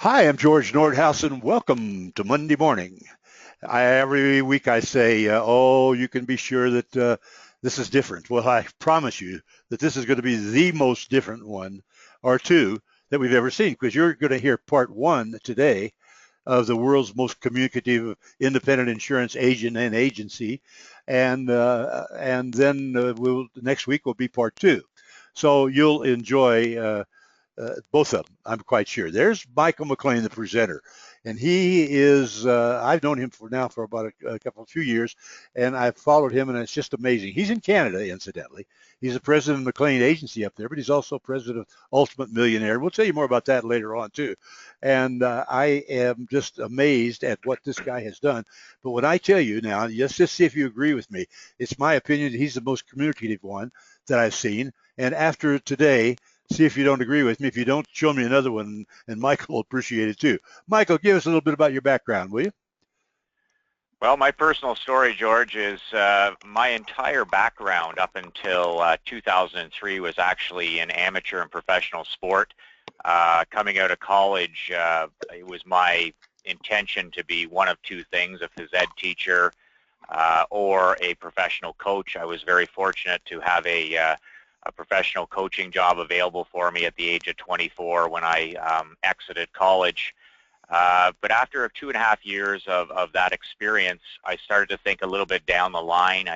Hi, I'm George Nordhausen. Welcome to Monday morning. Every week I say, oh, you can be sure that this is different. Well, I promise you that this is going to be the most different one or two that we've ever seen, because you're going to hear part one today of the world's most communicative independent insurance agent and agency, and then next week will be part two. So you'll enjoy both of them, I'm quite sure. There's Michael McLean, the presenter, and he is. I've known him for about a few years, and I've followed him, and it's just amazing. He's in Canada, incidentally. He's the president of McLean Agency up there, but he's also president of Ultimate Millionaire. We'll tell you more about that later on too. And I am just amazed at what this guy has done. But when I tell you now, let's just see if you agree with me. It's my opinion that he's the most communicative one that I've seen. And after today, see if you don't agree with me. If you don't, show me another one, and Michael will appreciate it too. Michael, give us a little bit about your background, will you? Well, my personal story, George, is my entire background up until 2003 was actually in amateur and professional sport. Coming out of college, it was my intention to be one of two things, a phys ed teacher or a professional coach. I was very fortunate to have a professional coaching job available for me at the age of 24 when I exited college. But after 2.5 years of that experience, I started to think a little bit down the line.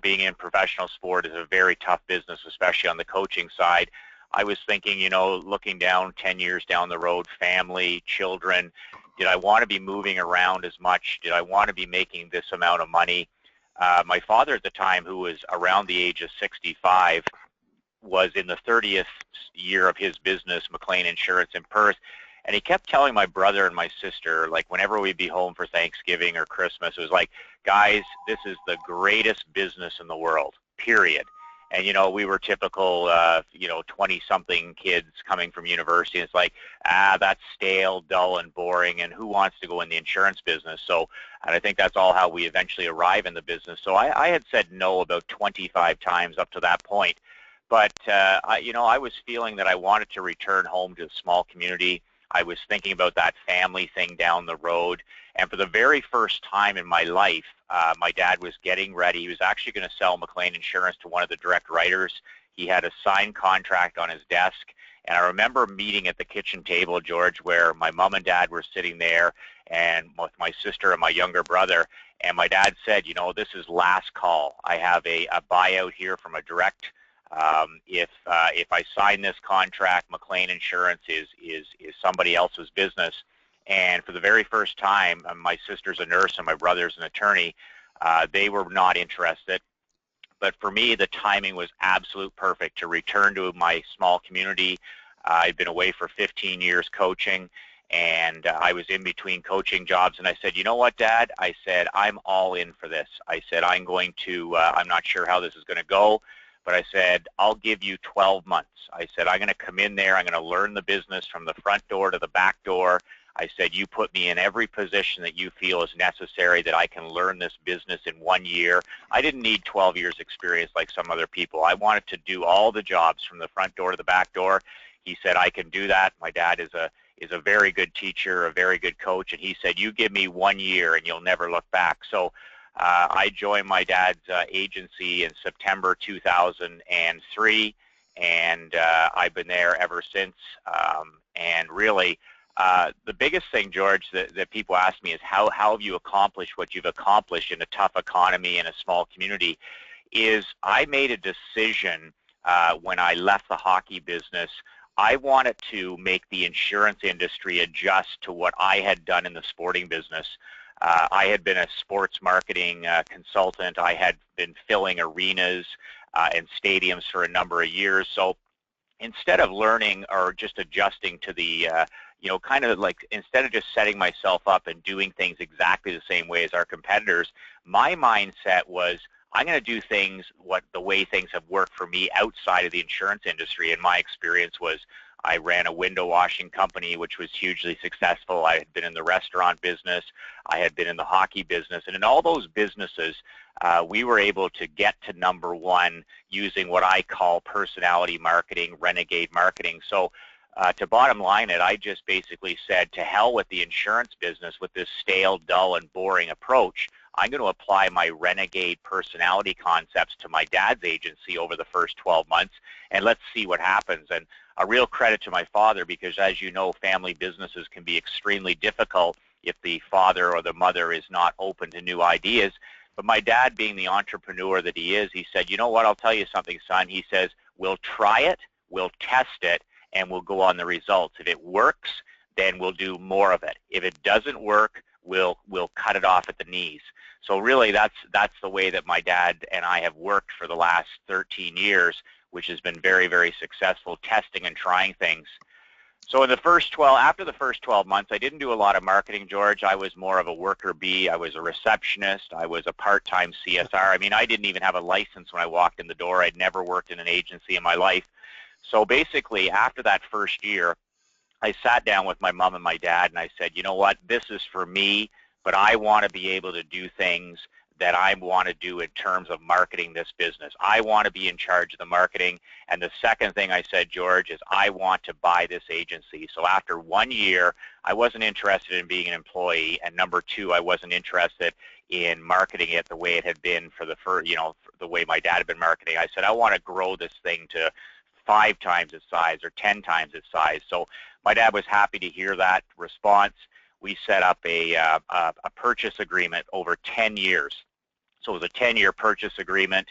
Being in professional sport is a very tough business, especially on the coaching side. I was thinking, looking down 10 years down the road, family, children, did I want to be moving around as much? Did I want to be making this amount of money? My father at the time, who was around the age of 65, was in the 30th year of his business, McLean Insurance in Perth. And he kept telling my brother and my sister, like whenever we'd be home for Thanksgiving or Christmas, it was like, guys, this is the greatest business in the world, period. And, we were typical, 20-something kids coming from university. And it's like, that's stale, dull, and boring, and who wants to go in the insurance business? And I think that's all how we eventually arrive in the business. So I had said no about 25 times up to that point. But, I was feeling that I wanted to return home to a small community. I was thinking about that family thing down the road. And for the very first time in my life, my dad was getting ready. He was actually going to sell McLean Insurance to one of the direct writers. He had a signed contract on his desk. And I remember meeting at the kitchen table, George, where my mom and dad were sitting there and with my sister and my younger brother. And my dad said, this is last call. I have a buyout here from a direct. If I sign this contract, McLean Insurance is somebody else's business. And for the very first time, my sister's a nurse and my brother's an attorney. They were not interested. But for me, the timing was absolute perfect to return to my small community. I'd been away for 15 years coaching, and I was in between coaching jobs. And I said, you know what, Dad? I said, I'm all in for this. I said, I'm not sure how this is going to go. But I said, I'll give you 12 months. I said, I'm going to come in there. I'm going to learn the business from the front door to the back door. I said, you put me in every position that you feel is necessary that I can learn this business in 1 year. I didn't need 12 years experience like some other people. I wanted to do all the jobs from the front door to the back door. He said, I can do that. My dad is a very good teacher, a very good coach. And he said, you give me 1 year and you'll never look back. So I joined my dad's agency in September 2003, and I've been there ever since. And really, the biggest thing, George, that people ask me is how have you accomplished what you've accomplished in a tough economy in a small community, is I made a decision when I left the hockey business. I wanted to make the insurance industry adjust to what I had done in the sporting business. I had been a sports marketing consultant. I had been filling arenas and stadiums for a number of years. So instead of learning or just adjusting to the, kind of like instead of just setting myself up and doing things exactly the same way as our competitors, my mindset was I'm going to do things the way things have worked for me outside of the insurance industry. And my experience was I ran a window washing company, which was hugely successful. I had been in the restaurant business. I had been in the hockey business. And in all those businesses, we were able to get to number one using what I call personality marketing, renegade marketing. So To bottom line it, I just basically said, to hell with the insurance business with this stale, dull, and boring approach. I'm going to apply my renegade personality concepts to my dad's agency over the first 12 months, and let's see what happens. And a real credit to my father, because as you know, family businesses can be extremely difficult if the father or the mother is not open to new ideas. But my dad, being the entrepreneur that he is, he said, you know what, I'll tell you something, son. He says, we'll try it, we'll test it, and we'll go on the results. If it works, then we'll do more of it. If it doesn't work, we'll cut it off at the knees. So really, that's the way that my dad and I have worked for the last 13 years, which has been very, very successful, testing and trying things. So in the first 12, after the first 12 months, I didn't do a lot of marketing, George. I was more of a worker bee. I was a receptionist. I was a part-time CSR. I mean, I didn't even have a license when I walked in the door. I'd never worked in an agency in my life. So basically, after that first year, I sat down with my mom and my dad, and I said, you know what, this is for me, but I want to be able to do things that I want to do in terms of marketing this business. I want to be in charge of the marketing. And the second thing I said, George, is I want to buy this agency. So after 1 year, I wasn't interested in being an employee, and number two, I wasn't interested in marketing it the way it had been for the way my dad had been marketing. I said, I want to grow this thing to 5 times its size or 10 times its size. So my dad was happy to hear that response. We set up a purchase agreement over 10 years. So it was a 10-year purchase agreement.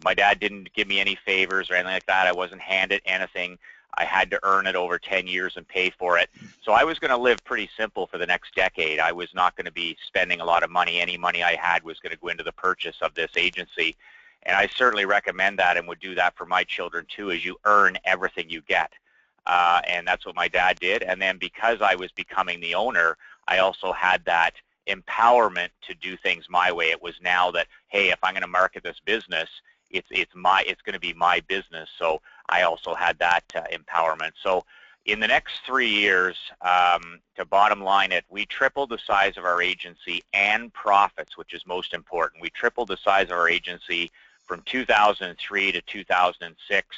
My dad didn't give me any favors or anything like that. I wasn't handed anything. I had to earn it over 10 years and pay for it. So I was going to live pretty simple for the next decade. I was not going to be spending a lot of money. Any money I had was going to go into the purchase of this agency. And I certainly recommend that and would do that for my children too, is you earn everything you get. And that's what my dad did. And then because I was becoming the owner, I also had that empowerment to do things my way. It was now that, hey, if I'm going to market this business, it's going to be my business. So I also had that empowerment. So in the next 3 years, to bottom line it, we tripled the size of our agency and profits, which is most important. We tripled the size of our agency from 2003 to 2006.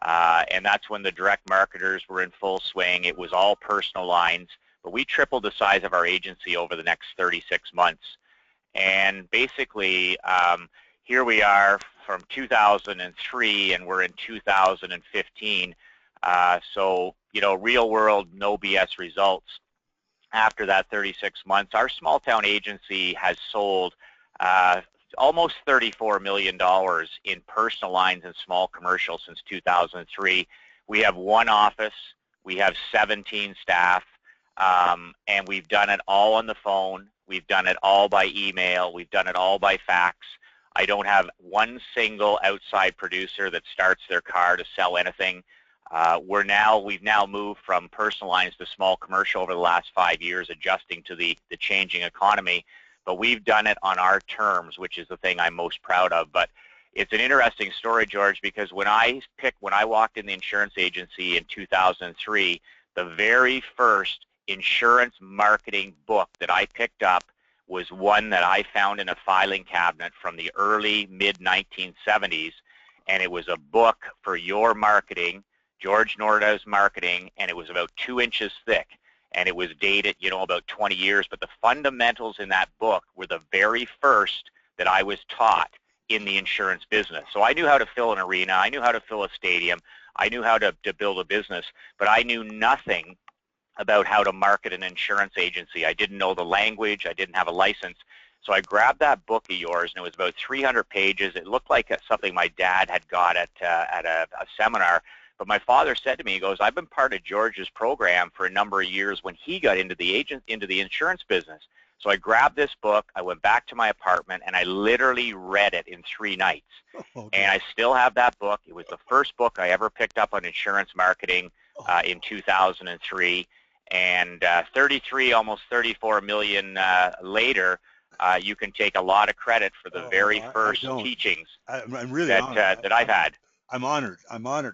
And that's when the direct marketers were in full swing. It was all personal lines, but we tripled the size of our agency over the next 36 months. And basically, here we are from 2003, and we're in 2015. So, real world, no BS results. After that 36 months, our small town agency has sold almost $34 million in personal lines and small commercial since 2003. We have 1 office, we have 17 staff, and we've done it all on the phone. We've done it all by email. We've done it all by fax. I don't have one single outside producer that starts their car to sell anything. We've now moved from personal lines to small commercial over the last 5 years, adjusting to the changing economy. But we've done it on our terms, which is the thing I'm most proud of. But it's an interesting story, George, because when I walked in the insurance agency in 2003, the very first insurance marketing book that I picked up was one that I found in a filing cabinet from the early mid-1970s, and it was a book for your marketing, George Norda's marketing, and it was about 2 inches thick. And it was dated, about 20 years, but the fundamentals in that book were the very first that I was taught in the insurance business. So I knew how to fill an arena, I knew how to fill a stadium, I knew how to build a business, but I knew nothing about how to market an insurance agency. I didn't know the language, I didn't have a license. So I grabbed that book of yours, and it was about 300 pages. It looked like something my dad had got at a seminar. But my father said to me, he goes, I've been part of George's program for a number of years when he got into the insurance business. So I grabbed this book, I went back to my apartment, and I literally read it in 3 nights. Okay. And I still have that book. It was the first book I ever picked up on insurance marketing in 2003. And 33, almost 34 million later, you can take a lot of credit for the very first teachings I'm really that I've had. I'm honored.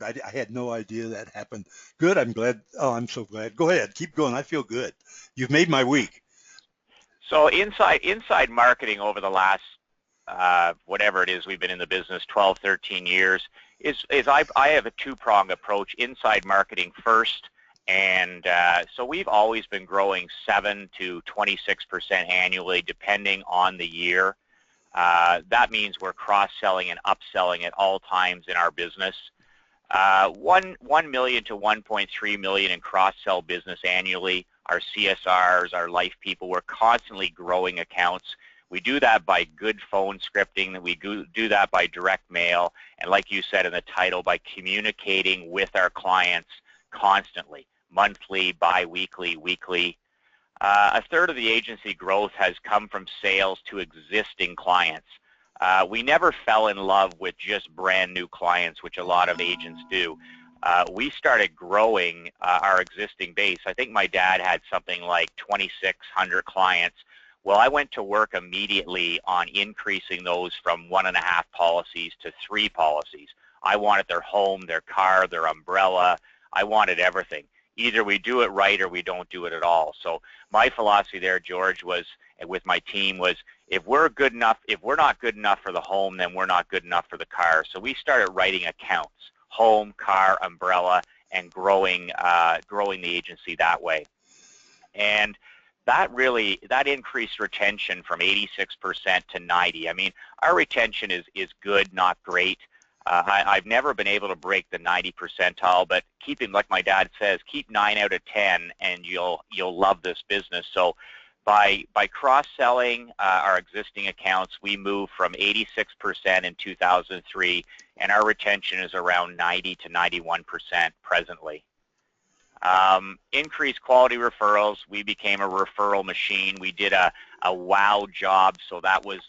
I had no idea that happened. Good. I'm glad. Oh, I'm so glad. Go ahead. Keep going. I feel good. You've made my week. So inside marketing over the last, whatever it is, we've been in the business 12, 13 years, is I have a 2-pronged approach. Inside marketing first, And so we've always been growing 7 to 26% annually, depending on the year. That means we're cross-selling and upselling at all times in our business. 1 million to 1.3 million in cross-sell business annually. Our CSRs, our life people, we're constantly growing accounts. We do that by good phone scripting. We do that by direct mail. And like you said in the title, by communicating with our clients constantly, monthly, bi-weekly, weekly. A third of the agency growth has come from sales to existing clients. We never fell in love with just brand new clients, which a lot of agents do. We started growing our existing base. I think my dad had something like 2,600 clients. Well, I went to work immediately on increasing those from 1.5 policies to 3 policies. I wanted their home, their car, their umbrella. I wanted everything. Either we do it right or we don't do it at all. So my philosophy there, George, was, with my team, was if we're not good enough for the home, then we're not good enough for the car. So we started writing accounts, home, car, umbrella, and growing the agency that way. And that increased retention from 86% to 90%. I mean, our retention is good, not great. I've never been able to break the 90 percentile, but keeping, like my dad says, keep 9 out of 10 and you'll love this business. So by cross-selling our existing accounts, we moved from 86% in 2003, and our retention is around 90 to 91% presently. Increased quality referrals. We became a referral machine. We did a wow job, so that was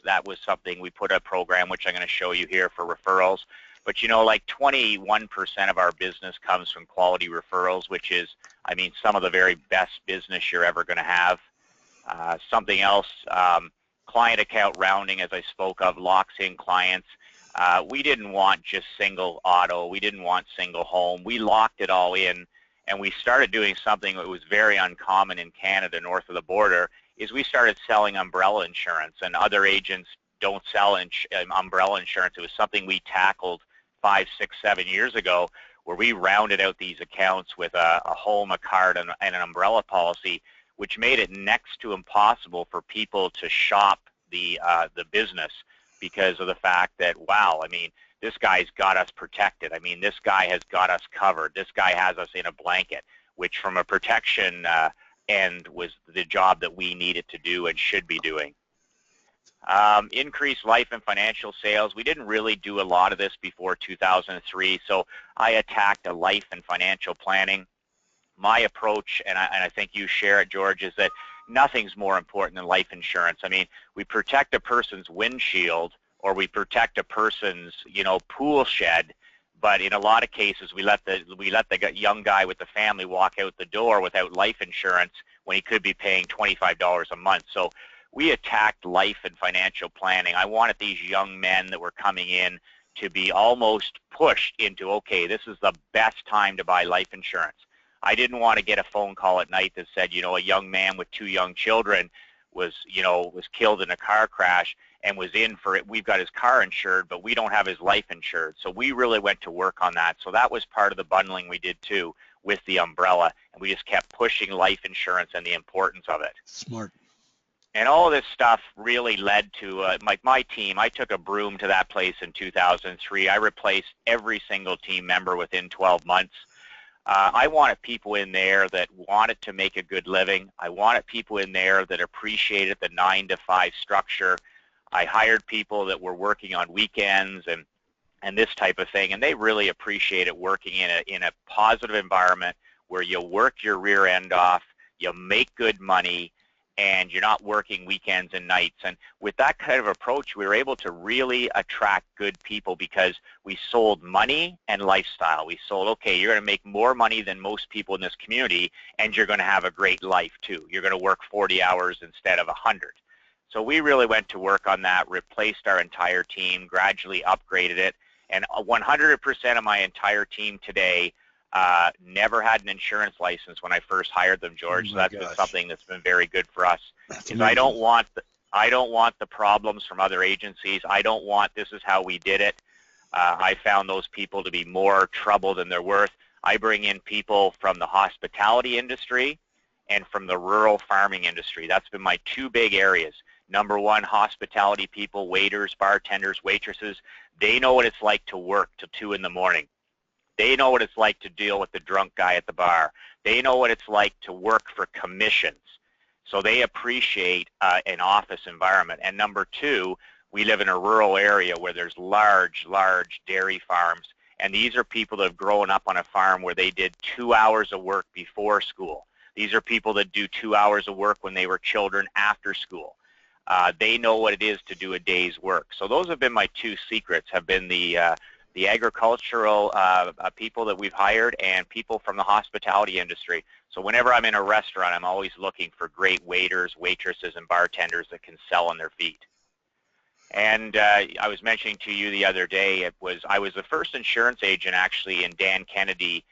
something. We put a program, which I'm going to show you here, for referrals. But like 21% of our business comes from quality referrals, which is, I mean, some of the very best business you're ever going to have. Something else, client account rounding, as I spoke of, locks in clients. We didn't want just single auto. We didn't want single home. We locked it all in. And we started doing something that was very uncommon in Canada, north of the border, is we started selling umbrella insurance, and other agents don't sell umbrella insurance. It was something we tackled 5, 6, 7 years ago, where we rounded out these accounts with a home, a car, and an umbrella policy, which made it next to impossible for people to shop the business because of the fact that, wow, I mean, this guy's got us protected. I mean, this guy has got us covered. This guy has us in a blanket, which from a protection end was the job that we needed to do and should be doing. Increased life and financial sales. We didn't really do a lot of this before 2003, so I attacked a life and financial planning. My approach, and I think you share it, George, is that nothing's more important than life insurance. I mean, we protect a person's windshield, or we protect a person's, pool shed, but in a lot of cases we let the young guy with the family walk out the door without life insurance when he could be paying $25 a month. So we attacked life and financial planning. I wanted these young men that were coming in to be almost pushed into, okay, this is the best time to buy life insurance. I didn't want to get a phone call at night that said, a young man with 2 young children was killed in a car crash and was in for it. We've got his car insured, but we don't have his life insured. So we really went to work on that. So that was part of the bundling we did too with the umbrella, and we just kept pushing life insurance and the importance of it. Smart. And all of this stuff really led to, my team, I took a broom to that place in 2003. I replaced every single team member within 12 months. I wanted people in there that wanted to make a good living. I wanted people in there that appreciated the 9 to 5 structure. I hired people that were working on weekends and this type of thing, and they really appreciated working in a positive environment where you work your rear end off, you make good money, and you're not working weekends and nights. And with that kind of approach, we were able to really attract good people because we sold money and lifestyle. We sold, okay, you're going to make more money than most people in this community, and you're going to have a great life too. You're going to work 40 hours instead of 100. So we really went to work on that, replaced our entire team, gradually upgraded it, and 100% of my entire team today never had an insurance license when I first hired them, George. So that's been something that's been very good for us. Because I don't want the problems from other agencies. I don't want this is how we did it. I found those people to be more trouble than they're worth. I bring in people from the hospitality industry and from the rural farming industry. That's been my two big areas. Number one, hospitality people, waiters, bartenders, waitresses. They know what it's like to work till 2 in the morning. They know what it's like to deal with the drunk guy at the bar. They know what it's like to work for commissions. So they appreciate an office environment. And number two, we live in a rural area where there's large dairy farms. And these are people that have grown up on a farm where they did 2 hours of work before school. These are people that do 2 hours of work when they were children after school. They know what it is to do a day's work. So those have been my two secrets, have been the agricultural people that we've hired and people from the hospitality industry. So whenever I'm in a restaurant, I'm always looking for great waiters, waitresses, and bartenders that can sell on their feet. And I was mentioning to you the other day, I was the first insurance agent actually in Dan Kennedy,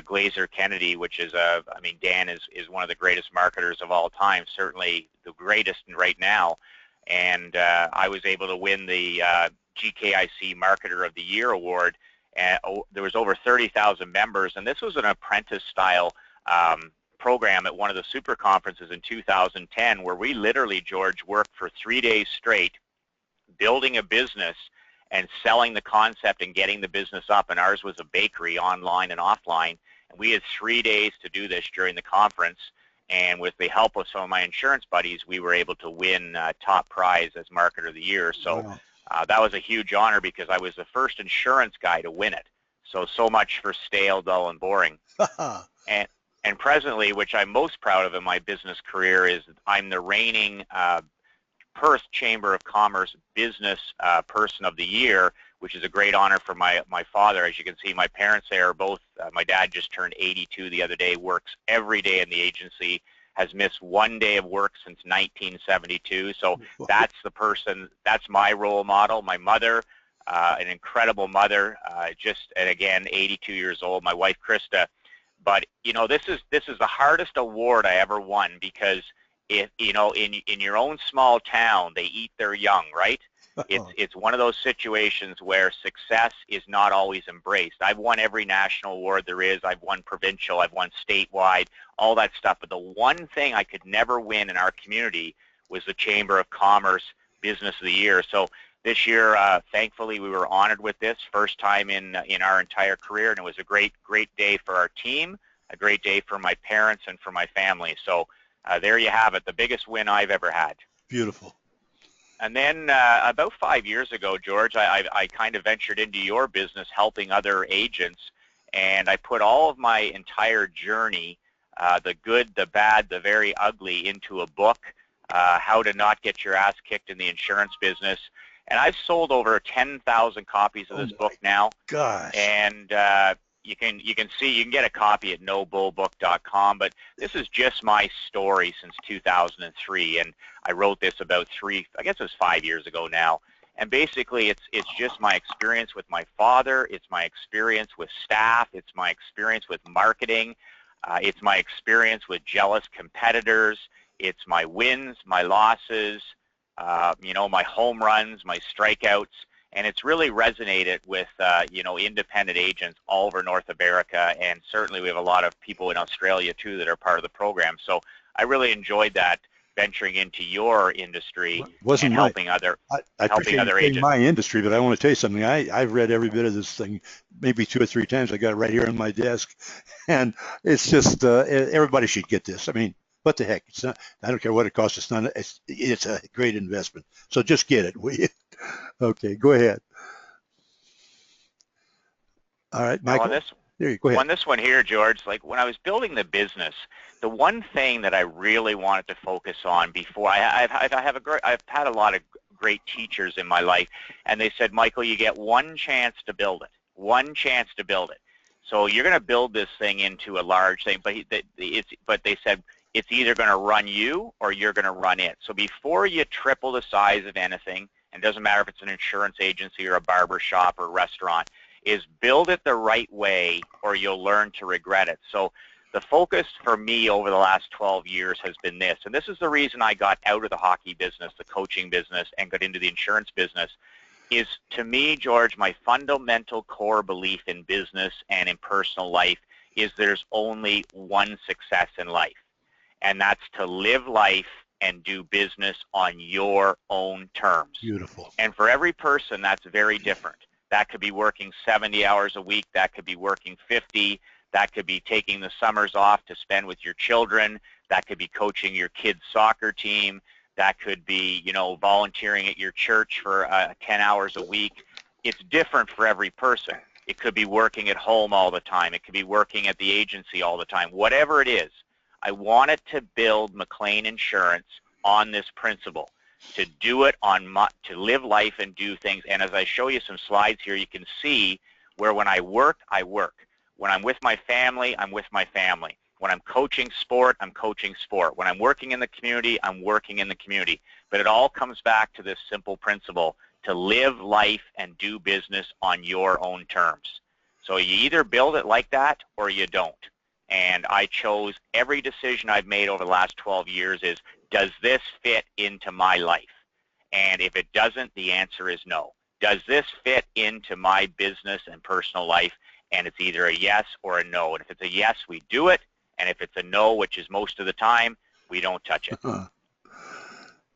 Glazer Kennedy, which is I mean, Dan is one of the greatest marketers of all time, certainly the greatest right now. And I was able to win the GKIC Marketer of the Year award. And there was over 30,000 members, and this was an apprentice-style program at one of the super conferences in 2010, where we literally, George, worked for 3 days straight, building a business and selling the concept and getting the business up. And ours was a bakery, online and offline. And we had 3 days to do this during the conference. And with the help of some of my insurance buddies, we were able to win top prize as Marketer of the Year. So wow. That was a huge honor because I was the first insurance guy to win it. So much for stale, dull, and boring. And presently, which I'm most proud of in my business career, is I'm the reigning Perth Chamber of Commerce Business Person of the Year, which is a great honor for my father. As you can see, my parents there are both, my dad just turned 82 the other day, works every day in the agency, has missed 1 day of work since 1972. So that's the person, that's my role model. My mother, an incredible mother, and again, 82 years old, my wife Krista. But, you know, this is the hardest award I ever won because if, you know, in your own small town, they eat their young, right? It's one of those situations where success is not always embraced. I've won every national award there is. I've won provincial. I've won statewide, all that stuff. But the one thing I could never win in our community was the Chamber of Commerce Business of the Year. So this year, thankfully, we were honored with this, first time in our entire career, and it was a great day for our team, a great day for my parents and for my family. So there you have it, the biggest win I've ever had. Beautiful. And then about 5 years ago, George, I kind of ventured into your business helping other agents, and I put all of my entire journey, the good, the bad, the very ugly, into a book, How to Not Get Your Ass Kicked in the Insurance Business. And I've sold over 10,000 copies of this book now. Gosh. And you can get a copy at nobullbook.com, but this is just my story since 2003, and I wrote this about 5 years ago now. And basically, it's just my experience with my father, it's my experience with staff, it's my experience with marketing, it's my experience with jealous competitors, it's my wins, my losses, you know, my home runs, my strikeouts. And it's really resonated with, you know, independent agents all over North America, and certainly we have a lot of people in Australia too that are part of the program. So I really enjoyed that, venturing into your industry and helping other agents. My industry, but I want to tell you something. I've read every bit of this thing, maybe 2 or 3 times. I got it right here on my desk, and it's just everybody should get this. I mean, what the heck? It's not. I don't care what it costs. It's a great investment. So just get it, will you? Okay, go ahead. All right, Michael. Go ahead. On this one here, George, like when I was building the business, the one thing that I really wanted to focus on before I've had a lot of great teachers in my life, and they said, Michael, you get one chance to build it. One chance to build it. So you're going to build this thing into a large thing, but they said it's either going to run you or you're going to run it. So before you triple the size of anything, and it doesn't matter if it's an insurance agency or a barber shop or restaurant, is build it the right way or you'll learn to regret it. So the focus for me over the last 12 years has been this, and this is the reason I got out of the hockey business, the coaching business, and got into the insurance business, is to me, George, my fundamental core belief in business and in personal life is there's only one success in life, and that's to live life and do business on your own terms. Beautiful. And for every person, that's very different. That could be working 70 hours a week. That could be working 50. That could be taking the summers off to spend with your children. That could be coaching your kids' soccer team. That could be, volunteering at your church for 10 hours a week. It's different for every person. It could be working at home all the time. It could be working at the agency all the time. Whatever it is, I wanted to build McLean Insurance on this principle, to do it to live life and do things. And as I show you some slides here, you can see where when I work, I work. When I'm with my family, I'm with my family. When I'm coaching sport, I'm coaching sport. When I'm working in the community, I'm working in the community. But it all comes back to this simple principle, to live life and do business on your own terms. So you either build it like that or you don't. And I chose, every decision I've made over the last 12 years is, does this fit into my life? And if it doesn't, the answer is no. Does this fit into my business and personal life? And it's either a yes or a no. And if it's a yes, we do it. And if it's a no, which is most of the time, we don't touch it.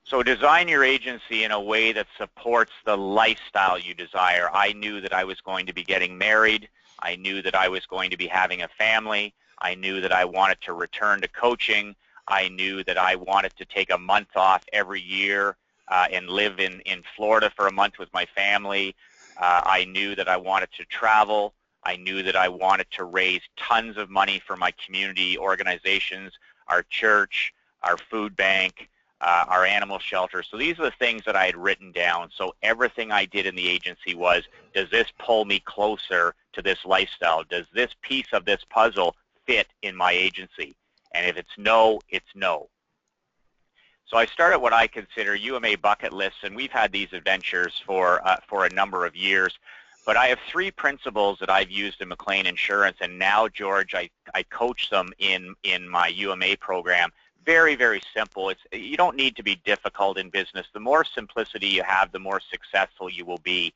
So design your agency in a way that supports the lifestyle you desire. I knew that I was going to be getting married. I knew that I was going to be having a family. I knew that I wanted to return to coaching. I knew that I wanted to take a month off every year and live in Florida for a month with my family. I knew that I wanted to travel. I knew that I wanted to raise tons of money for my community organizations, our church, our food bank, our animal shelter. So these are the things that I had written down. So everything I did in the agency was, does this pull me closer to this lifestyle? Does this piece of this puzzle fit in my agency? And if it's no, it's no. So I started what I consider UMA bucket lists, and we've had these adventures for a number of years. But I have 3 principles that I've used in McLean Insurance, and now, George, I coach them in my UMA program. Very, very simple. You don't need to be difficult in business. The more simplicity you have, the more successful you will be.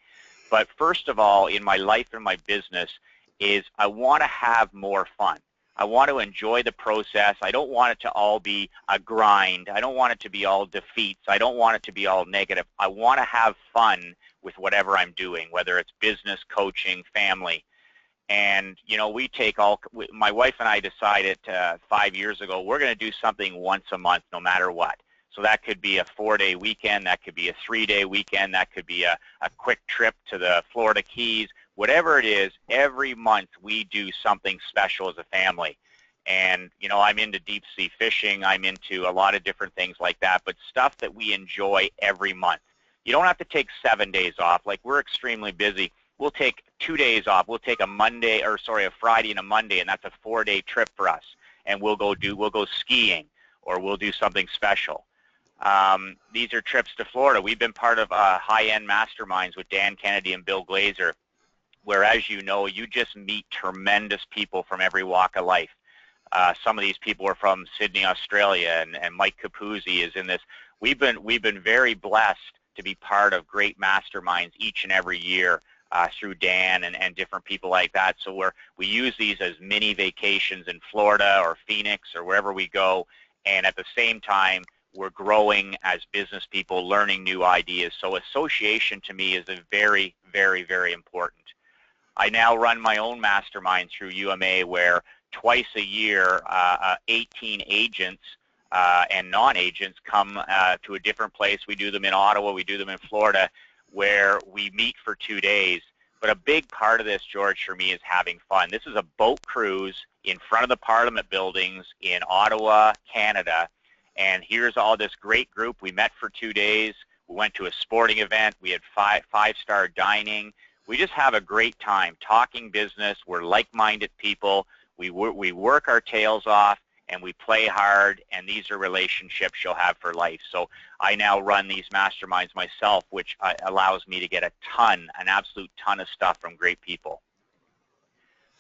But first of all, in my life and my business, is I want to have more fun. I want to enjoy the process. I don't want it to all be a grind. I don't want it to be all defeats. I don't want it to be all negative. I want to have fun with whatever I'm doing, whether it's business, coaching, family. And, my wife and I decided 5 years ago, we're going to do something once a month, no matter what. So that could be a 4-day weekend. That could be a 3-day weekend. That could be a quick trip to the Florida Keys. Whatever it is, every month we do something special as a family. And, I'm into deep sea fishing. I'm into a lot of different things like that, but stuff that we enjoy every month. You don't have to take 7 days off. Like, we're extremely busy. We'll take 2 days off. We'll take a Friday and a Monday, and that's a 4-day trip for us. And we'll go skiing, or we'll do something special. These are trips to Florida. We've been part of high-end masterminds with Dan Kennedy and Bill Glazer, where, as you know, you just meet tremendous people from every walk of life. Some of these people are from Sydney, Australia, and Mike Capuzzi is in this. We've been very blessed to be part of great masterminds each and every year through Dan and different people like that. So we use these as mini vacations in Florida or Phoenix or wherever we go, and at the same time, we're growing as business people, learning new ideas. So association to me is a very, very, very important. I now run my own mastermind through UMA, where twice a year, 18 agents and non-agents come to a different place. We do them in Ottawa, we do them in Florida, where we meet for 2 days. But a big part of this, George, for me is having fun. This is a boat cruise in front of the Parliament buildings in Ottawa, Canada. And here's all this great group. We met for 2 days. We went to a sporting event. We had five-star dining. We just have a great time talking business. We're like-minded people. We work our tails off, and we play hard, and these are relationships you'll have for life. So I now run these masterminds myself, which allows me to get an absolute ton of stuff from great people.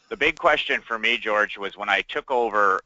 The big question for me, George, was when I took over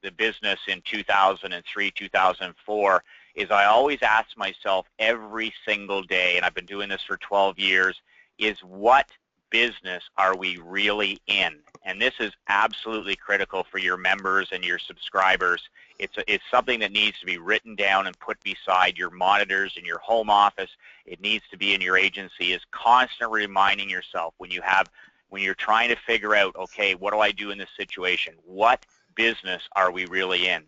the business in 2003, 2004, is I always asked myself every single day, and I've been doing this for 12 years, is what business are we really in? And this is absolutely critical for your members and your subscribers. It's something that needs to be written down and put beside your monitors in your home office. It needs to be in your agency, is constantly reminding yourself when you're trying to figure out, okay, what do I do in this situation? What business are we really in?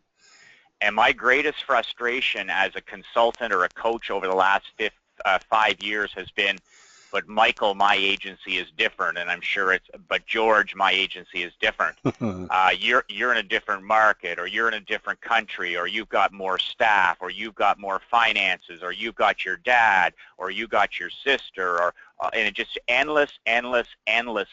And my greatest frustration as a consultant or a coach over the last 5 years has been, but Michael, my agency is different, and I'm sure but George, my agency is different. You're in a different market, or you're in a different country, or you've got more staff, or you've got more finances, or you've got your dad, or you got your sister, or and it's just endless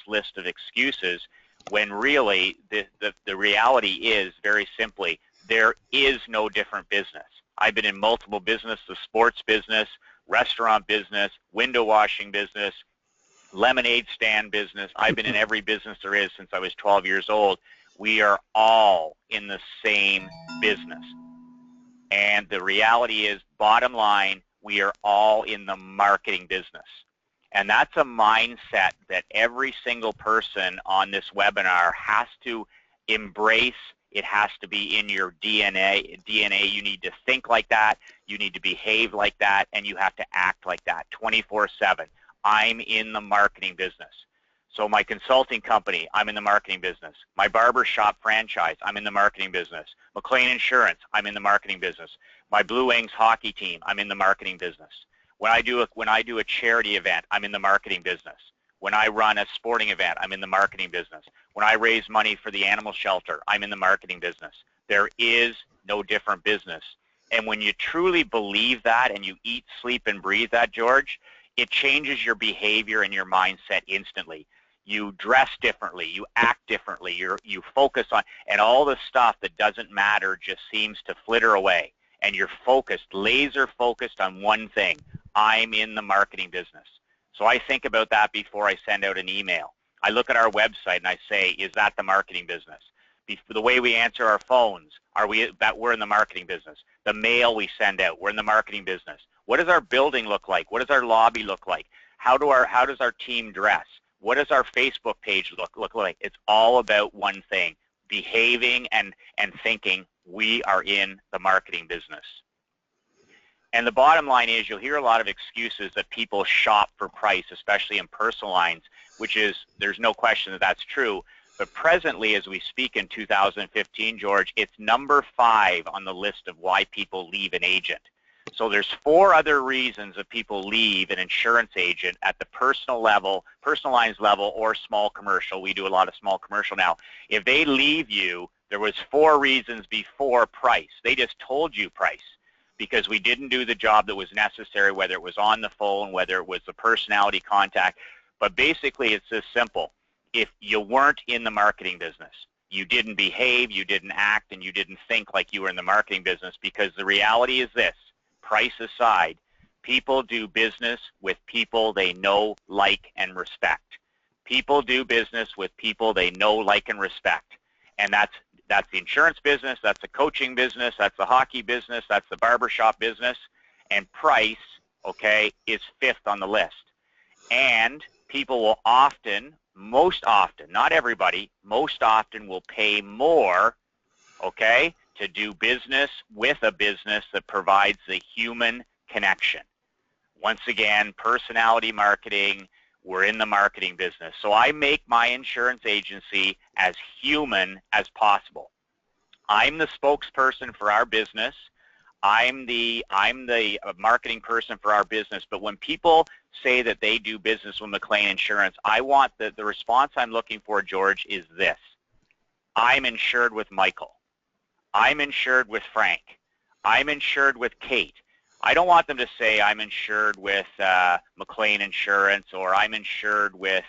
list of excuses, when really the reality is, very simply, there is no different business. I've been in multiple business, the sports business, restaurant business, window washing business, lemonade stand business. I've been in every business there is since I was 12 years old. We are all in the same business. And the reality is, bottom line, we are all in the marketing business. And that's a mindset that every single person on this webinar has to embrace. It has to be in your DNA. You need to think like that. You need to behave like that. And you have to act like that 24/7. I'm in the marketing business. So my consulting company, I'm in the marketing business. My barber shop franchise, I'm in the marketing business. McLean Insurance, I'm in the marketing business. My Blue Wings hockey team, I'm in the marketing business. When I do a charity event, I'm in the marketing business. When I run a sporting event, I'm in the marketing business. When I raise money for the animal shelter, I'm in the marketing business. There is no different business. And when you truly believe that, and you eat, sleep, and breathe that, George, it changes your behavior and your mindset instantly. You dress differently, you act differently, you focus on, and all the stuff that doesn't matter just seems to flitter away. And you're focused, laser focused on one thing. I'm in the marketing business. So I think about that before I send out an email. I look at our website and I say, is that the marketing business? The way we answer our phones, we're in the marketing business. The mail we send out, we're in the marketing business. What does our building look like? What does our lobby look like? How does our team dress? What does our Facebook page look like? It's all about one thing: behaving and thinking we are in the marketing business. And the bottom line is, you'll hear a lot of excuses that people shop for price, especially in personal lines, which is, there's no question that that's true. But presently, as we speak in 2015, George, it's number 5 on the list of why people leave an agent. So there's 4 other reasons that people leave an insurance agent at the personal level, personal lines level, or small commercial. We do a lot of small commercial now. If they leave you, there was 4 reasons before price. They just told you price, because we didn't do the job that was necessary, whether it was on the phone, whether it was the personality contact. But basically, it's this simple. If you weren't in the marketing business, you didn't behave, you didn't act, and you didn't think like you were in the marketing business, because the reality is this: price aside, people do business with people they know, like, and respect. People do business with people they know, like, and respect. And that's the insurance business, that's the coaching business, that's the hockey business, that's the barbershop business. And price, okay, is 5th on the list. And people will often, most often, not everybody, most often will pay more, okay, to do business with a business that provides the human connection. Once again, personality marketing, we're in the marketing business. So I make my insurance agency as human as possible. I'm the spokesperson for our business. I'm the marketing person for our business. But when people say that they do business with McLean Insurance, I want the response I'm looking for, George, is this: I'm insured with Michael. I'm insured with Frank. I'm insured with Kate. I don't want them to say I'm insured with McLean Insurance, or I'm insured with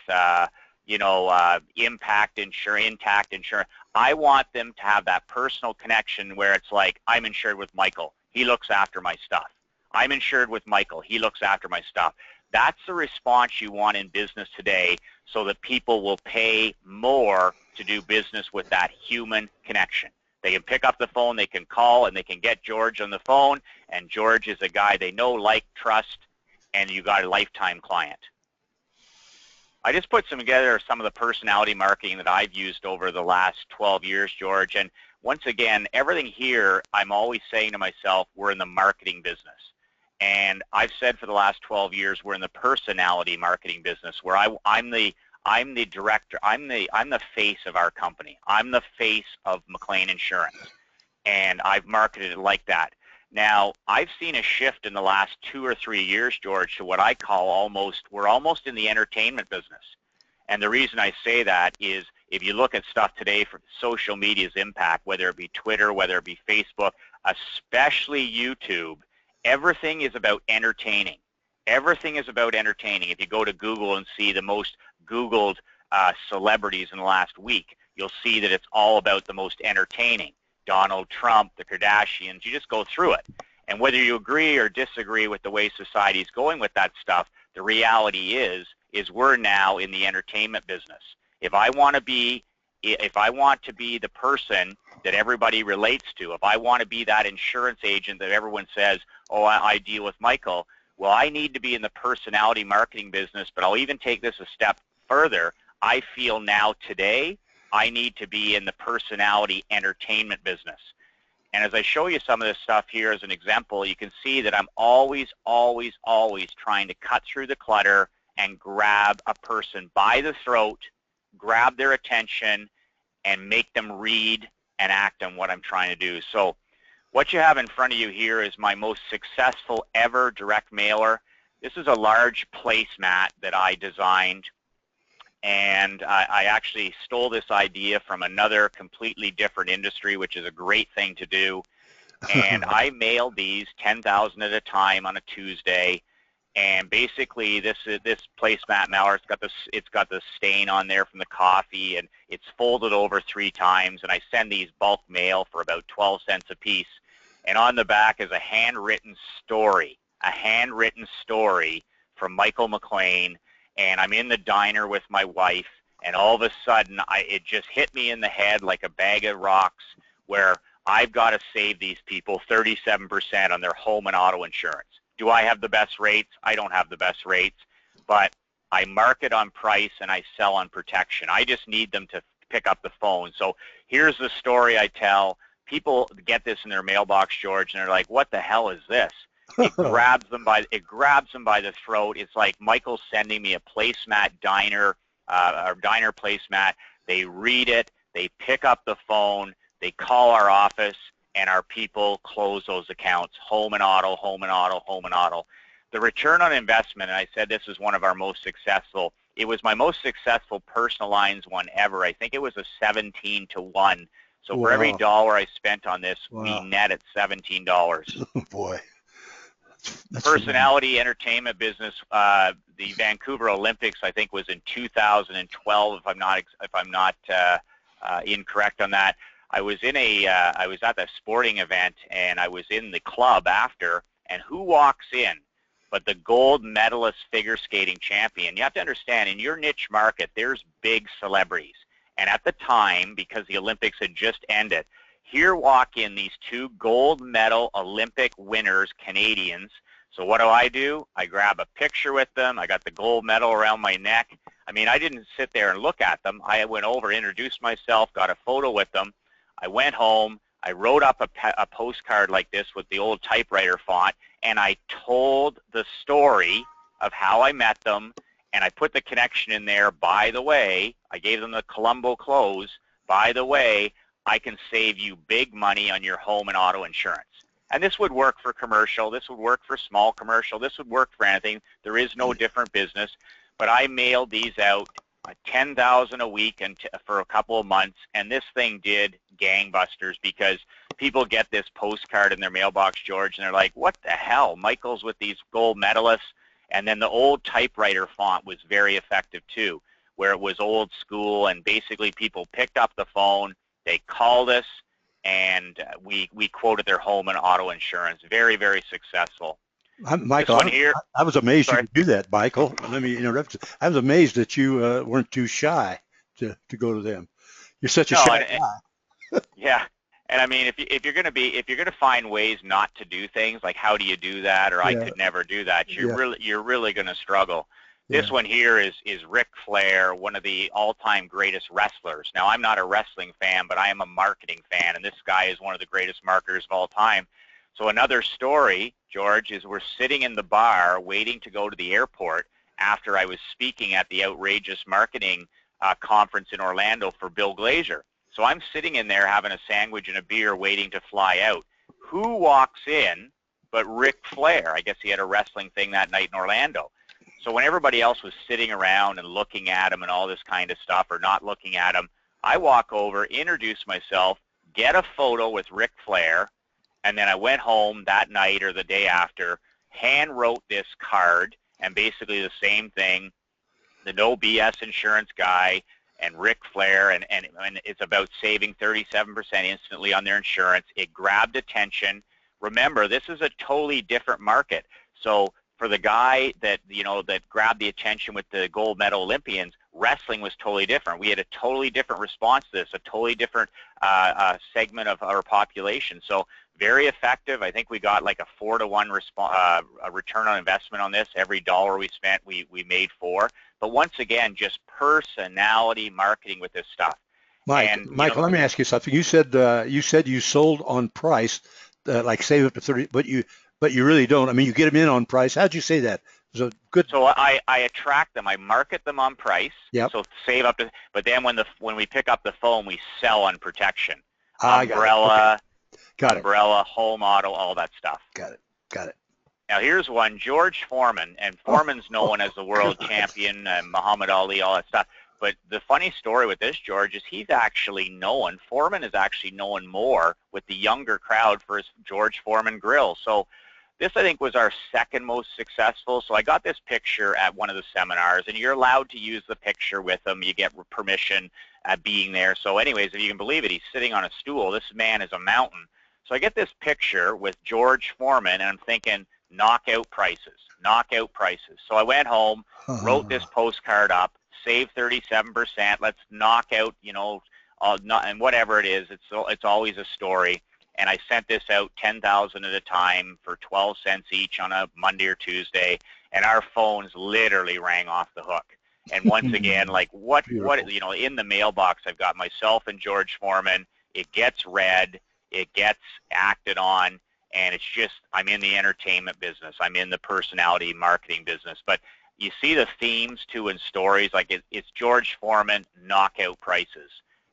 Impact Insurance, Intact Insurance. I want them to have that personal connection where it's like, I'm insured with Michael. He looks after my stuff. I'm insured with Michael. He looks after my stuff. That's the response you want in business today, so that people will pay more to do business with that human connection. They can pick up the phone, they can call, and they can get George on the phone, and George is a guy they know, like, trust, and you got a lifetime client. I just put together some of the personality marketing that I've used over the last 12 years, George. And once again, everything here, I'm always saying to myself, we're in the marketing business. And I've said for the last 12 years, we're in the personality marketing business, where I'm the director, I'm the face of our company. I'm the face of McLean Insurance, and I've marketed it like that. Now, I've seen a shift in the last 2 or 3 years, George, to what I call we're almost in the entertainment business. And the reason I say that is if you look at stuff today for social media's impact, whether it be Twitter, whether it be Facebook, especially YouTube, everything is about entertaining. Everything is about entertaining. If you go to Google and see the most Googled celebrities in the last week, you'll see that it's all about the most entertaining. Donald Trump, the Kardashians, you just go through it. And whether you agree or disagree with the way society is going with that stuff, the reality is we're now in the entertainment business. If I want to be the person that everybody relates to, if I want to be that insurance agent that everyone says, oh, I deal with Michael, well, I need to be in the personality marketing business, but I'll even take this a step further. I feel now today I need to be in the personality entertainment business. And as I show you some of this stuff here as an example, you can see that I'm always, always, always trying to cut through the clutter and grab a person by the throat, grab their attention, and make them read and act on what I'm trying to do. So what you have in front of you here is my most successful ever direct mailer. This is a large placemat that I designed, and I actually stole this idea from another completely different industry, which is a great thing to do. And I mailed these 10,000 at a time on a Tuesday. And basically, this placemat mailer, it's got the stain on there from the coffee, and it's folded over 3 times. And I send these bulk mail for about 12 cents a piece. And on the back is a handwritten story from Michael McLean. And I'm in the diner with my wife, and all of a sudden, it just hit me in the head like a bag of rocks, where I've got to save these people 37% on their home and auto insurance. Do I have the best rates? I don't have the best rates, but I market on price and I sell on protection. I just need them to pick up the phone. So here's the story I tell. People get this in their mailbox, George, and they're like, what the hell is this? It grabs them by the throat. It's like Michael's sending me a placemat diner placemat. They read it, they pick up the phone, they call our office, and our people close those accounts. Home and auto, home and auto, home and auto. The return on investment, and I said this is one of our most successful. It was my most successful personal lines one ever. I think it was a 17 to 1. So for every dollar I spent on this, we net at $17. Oh boy. That's personality entertainment business. The Vancouver Olympics, I think, was in 2012. If I'm not incorrect on that. I was at the sporting event, and I was in the club after. And who walks in but the gold medalist figure skating champion? You have to understand, in your niche market, there's big celebrities. And at the time, because the Olympics had just ended, here walk in these 2 gold medal Olympic winners, Canadians. So what do? I grab a picture with them. I got the gold medal around my neck. I mean, I didn't sit there and look at them. I went over, introduced myself, got a photo with them. I went home. I wrote up a postcard like this with the old typewriter font, and I told the story of how I met them, and I put the connection in there. By the way, I gave them the Colombo close. By the way, I can save you big money on your home and auto insurance. And this would work for commercial. This would work for small commercial. This would work for anything. There is no different business. But I mailed these out, 10,000 a week and for a couple of months. And this thing did gangbusters, because people get this postcard in their mailbox, George, and they're like, what the hell? Michael's with these gold medalists. And then the old typewriter font was very effective too, where it was old school, and basically people picked up the phone, they called us, and we quoted their home and auto insurance. Very, very successful. Michael, I was amazed you could do that, Michael. Let me interrupt you. I was amazed that you weren't too shy to go to them. You're such a shy guy. Yeah. And I mean, if you're going to find ways not to do things, like how do you do that, or I could never do that, you're really going to struggle. This Yeah. one here is Ric Flair, one of the all-time greatest wrestlers. Now, I'm not a wrestling fan, but I am a marketing fan, and this guy is one of the greatest marketers of all time. So another story, George, is we're sitting in the bar waiting to go to the airport after I was speaking at the Outrageous Marketing conference in Orlando for Bill Glazer. So I'm sitting in there having a sandwich and a beer waiting to fly out. Who walks in but Ric Flair? I guess he had a wrestling thing that night in Orlando. So when everybody else was sitting around and looking at him and all this kind of stuff, or not looking at him, I walk over, introduce myself, get a photo with Ric Flair, and then I went home that night or the day after, hand wrote this card, and basically the same thing, the no BS insurance guy and Ric Flair, and it's about saving 37% instantly on their insurance. It grabbed attention. Remember, this is a totally different market. So for the guy that, that grabbed the attention with the gold medal Olympians, wrestling was totally different. We had a totally different response to this, a totally different segment of our population. So very effective. I think we got like a 4-to-1 return on investment on this. Every dollar we spent, we made 4. But once again, just personality marketing with this stuff. And Michael, let me ask you something. You said you sold on price, like save up to 30, but you really don't. I mean, you get them in on price. How'd you say that? So good. So I attract them. I market them on price. Yep. So save up to. But then when we pick up the phone, we sell on protection, Umbrella, umbrella, home auto, all that stuff. Got it. Now here's one, George Foreman, and Foreman's known as the world champion, and Muhammad Ali, all that stuff. But the funny story with this, George, is he's actually known, Foreman is actually known more with the younger crowd for his George Foreman grill. So this, I think, was our second most successful. So I got this picture at one of the seminars, and you're allowed to use the picture with him. You get permission being there. So anyways, if you can believe it, he's sitting on a stool. This man is a mountain. So I get this picture with George Foreman, and I'm thinking, knockout prices, knockout prices. So I went home, wrote this postcard up, save 37%, let's knock out, and whatever it is, it's always a story. And I sent this out 10,000 at a time for 12 cents each on a Monday or Tuesday, and our phones literally rang off the hook. And once again, like what, in the mailbox, I've got myself and George Foreman. It gets read, it gets acted on, and it's just, I'm in the entertainment business. I'm in the personality marketing business. But you see the themes too in stories, like it's George Foreman, knockout prices.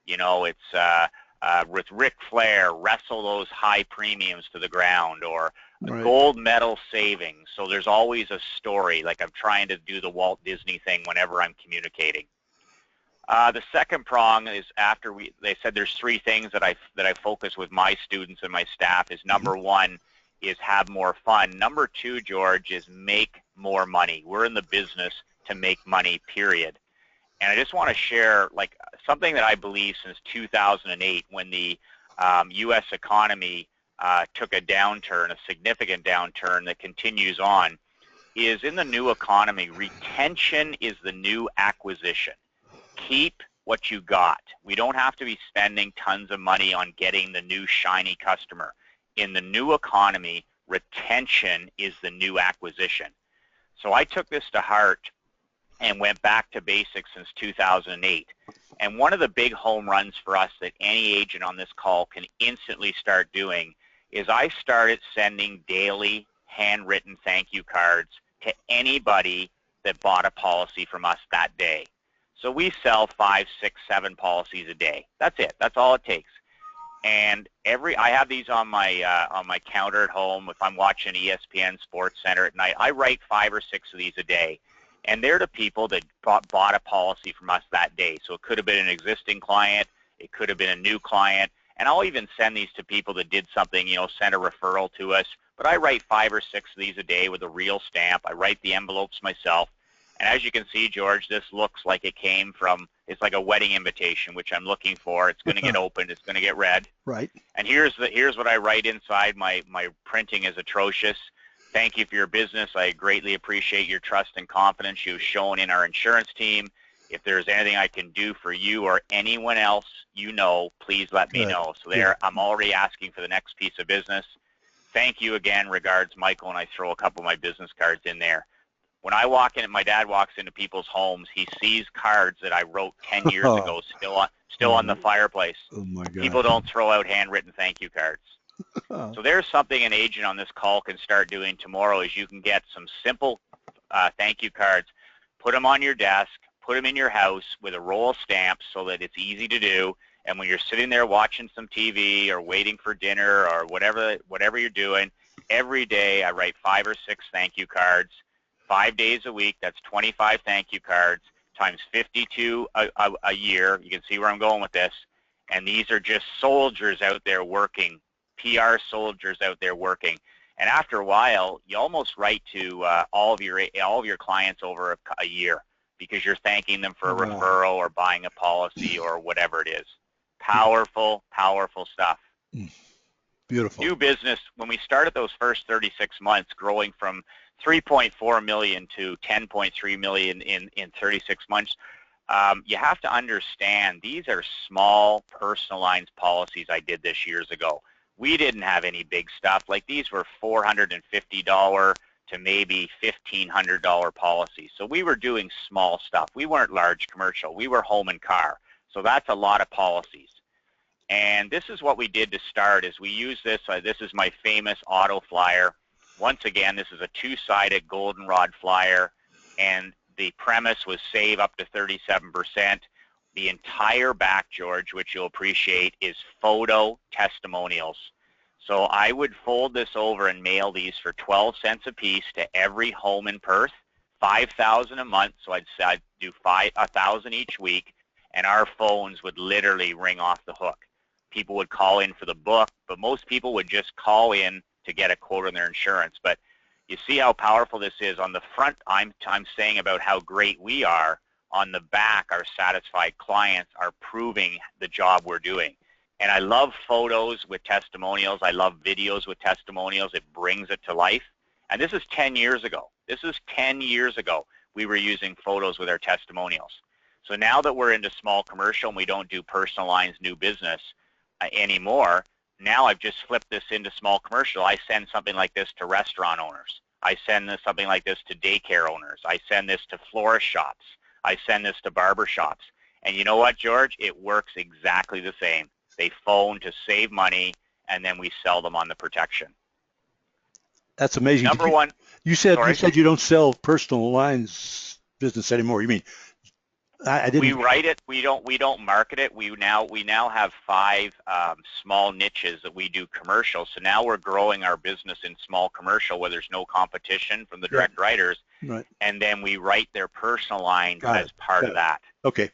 It's with Ric Flair, wrestle those high premiums to the ground, or gold medal savings. So there's always a story. Like I'm trying to do the Walt Disney thing whenever I'm communicating. The second prong is after they said there's 3 things that I focus with my students and my staff is number 1 is have more fun. Number 2, George, is make more money. We're in the business to make money, period. And I just want to share like something that I believe since 2008 when the U.S. economy took a downturn, a significant downturn that continues on, is in the new economy, retention is the new acquisition. Keep what you got. We don't have to be spending tons of money on getting the new shiny customer. In the new economy, retention is the new acquisition. So I took this to heart and went back to basics since 2008. And one of the big home runs for us that any agent on this call can instantly start doing is I started sending daily handwritten thank you cards to anybody that bought a policy from us that day. So we sell 5, 6, 7 policies a day. That's it. That's all it takes. And I have these on my counter at home. If I'm watching ESPN Sports Center at night, I write 5 or 6 of these a day. And they're the people that bought a policy from us that day. So it could have been an existing client. It could have been a new client. And I'll even send these to people that did something, send a referral to us. But I write 5 or 6 of these a day with a real stamp. I write the envelopes myself. And as you can see, George, this looks like it came from, it's like a wedding invitation, which I'm looking for. It's going to get opened. It's going to get read. Right. And here's what I write inside. My printing is atrocious. Thank you for your business. I greatly appreciate your trust and confidence you've shown in our insurance team. If there's anything I can do for you or anyone else please let me know. So I'm already asking for the next piece of business. Thank you again. Regards, Michael, and I throw a couple of my business cards in there. When I walk in, my dad walks into people's homes, he sees cards that I wrote 10 years ago still on the fireplace. Oh my God. People don't throw out handwritten thank you cards. So there's something an agent on this call can start doing tomorrow is you can get some simple thank you cards, put them on your desk, put them in your house with a roll of stamps so that it's easy to do. And when you're sitting there watching some TV or waiting for dinner or whatever you're doing, every day I write 5 or 6 thank you cards. 5 days a week, that's 25 thank you cards times 52 a year. You can see where I'm going with this. And these are just soldiers out there working, PR soldiers out there working. And after a while, you almost write to all of your clients over a year because you're thanking them for a referral or buying a policy or whatever it is. Powerful, powerful stuff. Beautiful. New business, when we started those first 36 months, growing from 3.4 million to 10.3 million in 36 months, you have to understand these are small personal lines policies I did this years ago. We didn't have any big stuff. Like these were $450 to maybe $1,500 policies. So we were doing small stuff. We weren't large commercial. We were home and car. So that's a lot of policies. And this is what we did to start is we use this. This is my famous auto flyer. Once again, this is a 2-sided goldenrod flyer. And the premise was save up to 37%. The entire back, George, which you'll appreciate, is photo testimonials. So I would fold this over and mail these for 12 cents a piece to every home in Perth, 5,000 a month. So I'd do 1,000 each week, and our phones would literally ring off the hook. People would call in for the book, but most people would just call in to get a quote on their insurance. But you see how powerful this is. On the front, I'm saying about how great we are. On the back, our satisfied clients are proving the job we're doing. And I love photos with testimonials. I love videos with testimonials. It brings it to life. And this is 10 years ago. This is 10 years ago we were using photos with our testimonials. So now that we're into small commercial and we don't do personal lines new business anymore, now I've just flipped this into small commercial. I send something like this to restaurant owners. I send something like this to daycare owners. I send this to florist shops. I send this to barber shops. And you know what, George? It works exactly the same. They phone to save money, and then we sell them on the protection. That's amazing. Number one. You said you don't sell personal lines business anymore. You mean I didn't? We write it. We don't market it. We now have 5 small niches that we do commercial. So now we're growing our business in small commercial where there's no competition from the direct writers. Right. And then we write their personal line as part of that. Okay.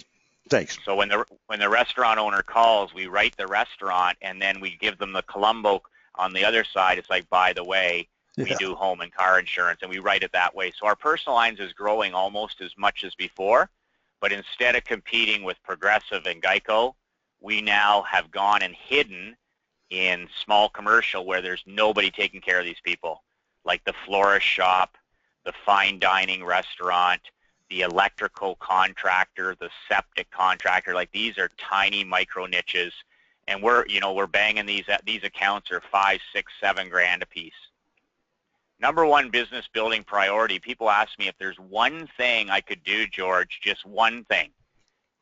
Thanks. So when the restaurant owner calls, we write the restaurant, and then we give them the Columbo on the other side. It's like, by the way, we do home and car insurance, and we write it that way. So our personal lines is growing almost as much as before, but instead of competing with Progressive and Geico, we now have gone and hidden in small commercial where there's nobody taking care of these people, like the florist shop, the fine dining restaurant, the electrical contractor, the septic contractor. Like these are tiny micro niches, and we're banging these accounts are 5, 6, 7 grand a piece. Number one business building priority. People ask me if there's one thing I could do, George, just one thing,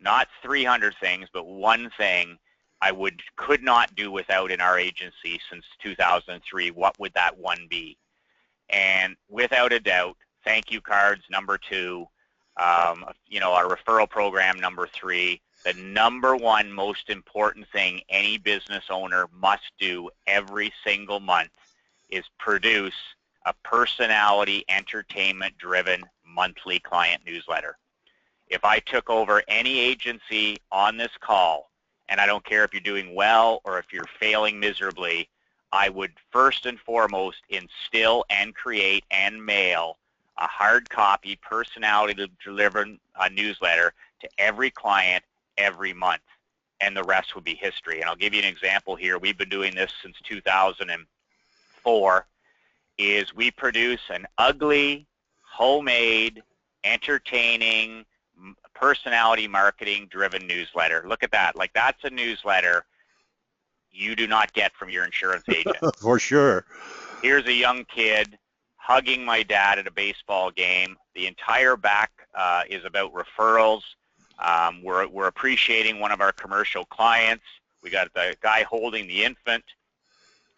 not 300 things, but one thing I could not do without in our agency since 2003. What would that one be? And without a doubt, thank you cards, number 2. Our referral program, number 3. The number one most important thing any business owner must do every single month is produce a personality entertainment driven monthly client newsletter. If I took over any agency on this call, and I don't care if you're doing well or if you're failing miserably, I would first and foremost instill and create and mail a hard copy personality driven newsletter to every client every month, and the rest would be history. And I'll give you an example here. We've been doing this since 2004. Is we produce an ugly, homemade, entertaining, personality marketing driven newsletter. Look at that. Like that's a newsletter you do not get from your insurance agent. For sure. Here's a young kid, hugging my dad at a baseball game. The entire back is about referrals. We're appreciating one of our commercial clients. We got the guy holding the infant.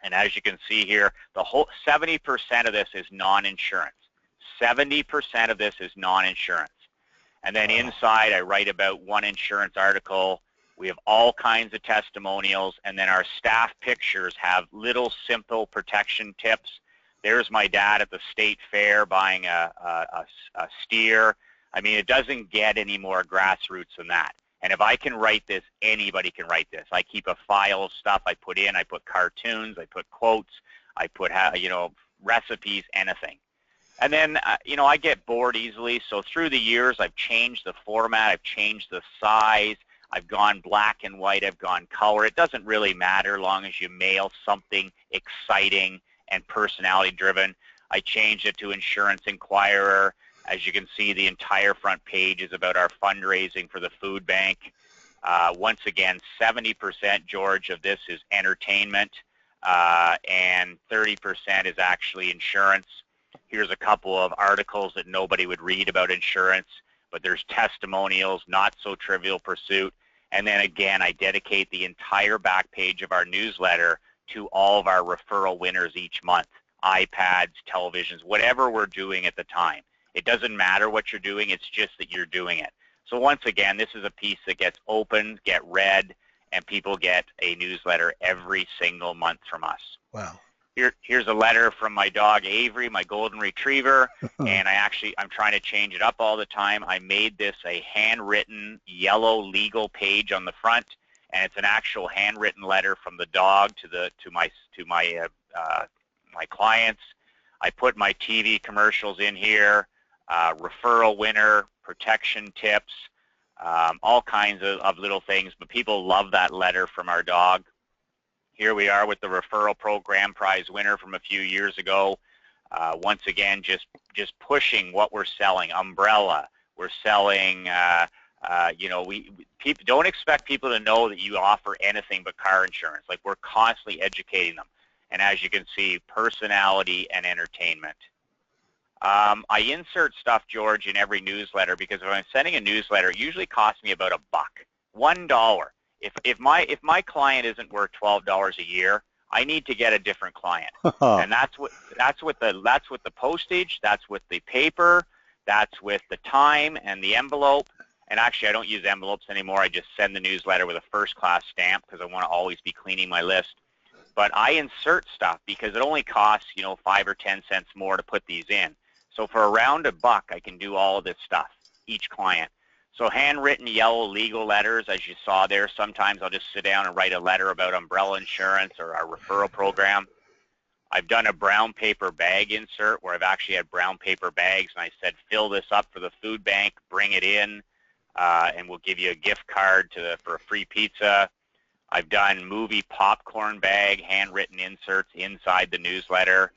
And as you can see here, the whole 70% of this is non-insurance. 70% of this is non-insurance. And then inside, I write about one insurance article. We have all kinds of testimonials, and then our staff pictures have little simple protection tips. There's my dad at the state fair buying a steer. I mean, it doesn't get any more grassroots than that. And if I can write this, anybody can write this. I keep a file of stuff I put in. I put cartoons, I put quotes, I put, recipes, anything. And then, I get bored easily. So through the years, I've changed the format. I've changed the size. I've gone black and white. I've gone color. It doesn't really matter as long as you mail something exciting and personality driven. I changed it to Insurance Inquirer. As you can see, the entire front page is about our fundraising for the food bank. Once again, 70%, George, of this is entertainment, and 30% is actually insurance. Here's a couple of articles that nobody would read about insurance, but there's testimonials, not so trivial pursuit. And then again, I dedicate the entire back page of our newsletter to all of our referral winners each month, iPads, televisions, whatever we're doing at the time. It doesn't matter what you're doing, it's just that you're doing it. So once again, this is a piece that gets opened, get read, and people get a newsletter every single month from us. Wow. Here's a letter from my dog Avery, my golden retriever, and I'm trying to change it up all the time. I made this a handwritten yellow legal page on the front, and it's an actual handwritten letter from the dog to my clients. I put my TV commercials in here, referral winner, protection tips, all kinds of little things, but people love that letter from our dog. Here we are with the referral program prize winner from a few years ago. Once again, just pushing what we're selling. Umbrella. We're selling. People don't expect people to know that you offer anything but car insurance. Like, we're constantly educating them. And as you can see, personality and entertainment. I insert stuff, George, in every newsletter because if I'm sending a newsletter, it usually costs me about $1. If my client isn't worth $12 a year, I need to get a different client, and that's with the postage, that's with the paper, that's with the time and the envelope. And actually, I don't use envelopes anymore. I just send the newsletter with a first-class stamp because I want to always be cleaning my list. But I insert stuff because it only costs 5 or 10 cents more to put these in. So for around $1, I can do all of this stuff, each client. So handwritten yellow legal letters, as you saw there. Sometimes I'll just sit down and write a letter about umbrella insurance or our referral program. I've done a brown paper bag insert where I've actually had brown paper bags, and I said, fill this up for the food bank, bring it in, and we'll give you a gift card for a free pizza. I've done movie popcorn bag, handwritten inserts inside the newsletter.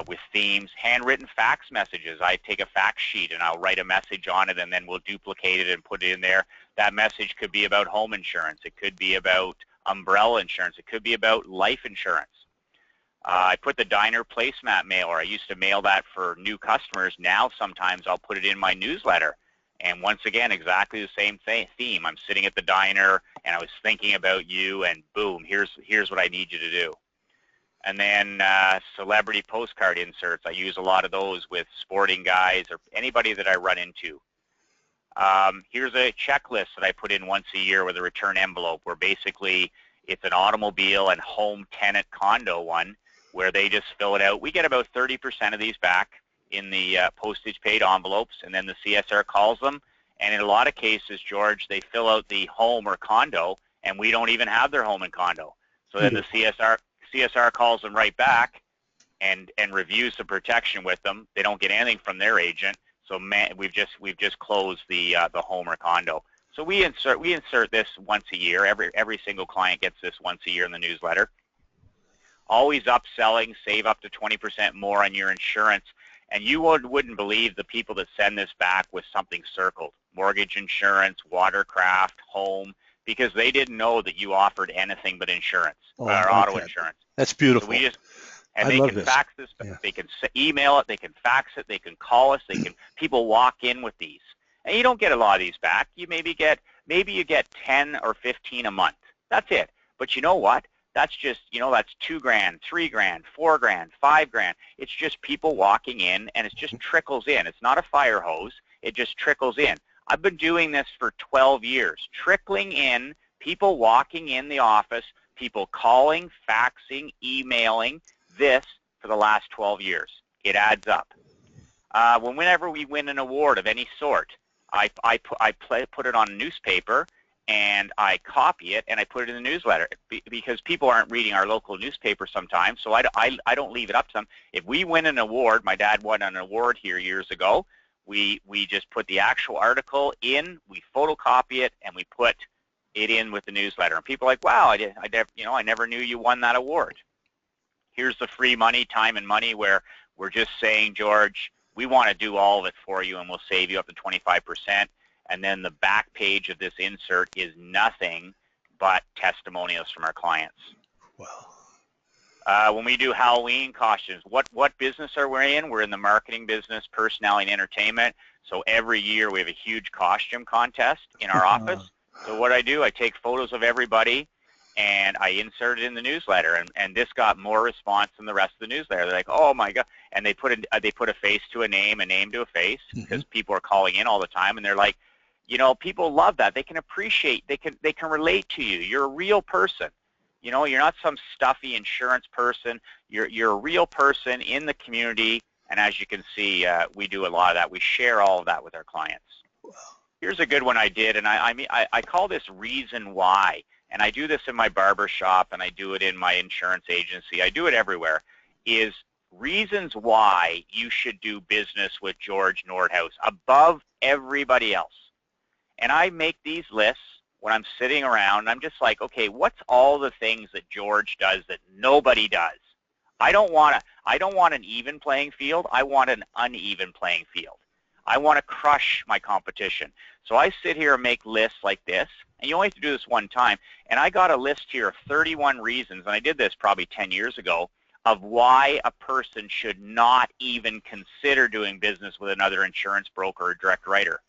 With themes, handwritten fax messages. I take a fax sheet and I'll write a message on it, and then we'll duplicate it and put it in there. That message could be about home insurance. It could be about umbrella insurance. It could be about life insurance. I put the diner placemat mailer. I used to mail that for new customers. Now sometimes I'll put it in my newsletter. And once again, exactly the same theme. I'm sitting at the diner and I was thinking about you, and boom, here's what I need you to do. And then celebrity postcard inserts. I use a lot of those with sporting guys or anybody that I run into. Here's a checklist that I put in once a year with a return envelope where basically it's an automobile and home tenant condo one where they just fill it out. We get about 30% of these back in the postage paid envelopes, and then the CSR calls them. And in a lot of cases, George, they fill out the home or condo, and we don't even have their home and condo. So then the CSR calls them right back and reviews the protection with them. They don't get anything from their agent. So we've just closed the home or condo. So we insert this once a year. Every single client gets this once a year in the newsletter. Always upselling, save up to 20% more on your insurance. And you wouldn't believe the people that send this back with something circled: mortgage insurance, watercraft, home, because they didn't know that you offered anything but insurance or auto insurance. That's beautiful. So And I they love can this. fax this, Yeah. they can email it, they can fax it, they can call us, people walk in with these. And you don't get a lot of these back. You maybe you get 10 or 15 a month. That's it. But you know what? That's just, that's $2 grand, $3 grand, $4 grand, $5 grand. It's just people walking in, and it just trickles in. It's not a fire hose. It just trickles in. I've been doing this for 12 years, trickling in, people walking in the office, people calling, faxing, emailing, this for the last 12 years. It adds up. Whenever we win an award of any sort, I put it on a newspaper, and I copy it, and I put it in the newsletter, because people aren't reading our local newspaper sometimes, so I don't leave it up to them. If we win an award, my dad won an award here years ago, we just put the actual article in, we photocopy it, and we put it in with the newsletter. And people are like, wow, I never knew you won that award. Here's the free money, time and money, where we're just saying, George, we want to do all of it for you, and we'll save you up to 25%. And then the back page of this insert is nothing but testimonials from our clients. Wow. When we do Halloween costumes, what business are we in? We're in the marketing business, personality, and entertainment. So every year we have a huge costume contest in our office. So what I do, I take photos of everybody, and I insert it in the newsletter, and this got more response than the rest of the newsletter. They're like, oh my God, and they put a face to a name to a face, because people are calling in all the time, and they're like, people love that. They can appreciate, they can relate to you. You're a real person. You're not some stuffy insurance person. You're a real person in the community, and as you can see, we do a lot of that. We share all of that with our clients. Here's a good one I did, and I call this reason why. And I do this in my barber shop, and I do it in my insurance agency. I do it everywhere, is reasons why you should do business with George Nordhaus above everybody else. And I make these lists when I'm sitting around, and I'm just like, okay, what's all the things that George does that nobody does? I don't want an even playing field. I want an uneven playing field. I want to crush my competition. So I sit here and make lists like this, and you only have to do this one time. And I got a list here of 31 reasons, and I did this probably 10 years ago, of why a person should not even consider doing business with another insurance broker or direct writer.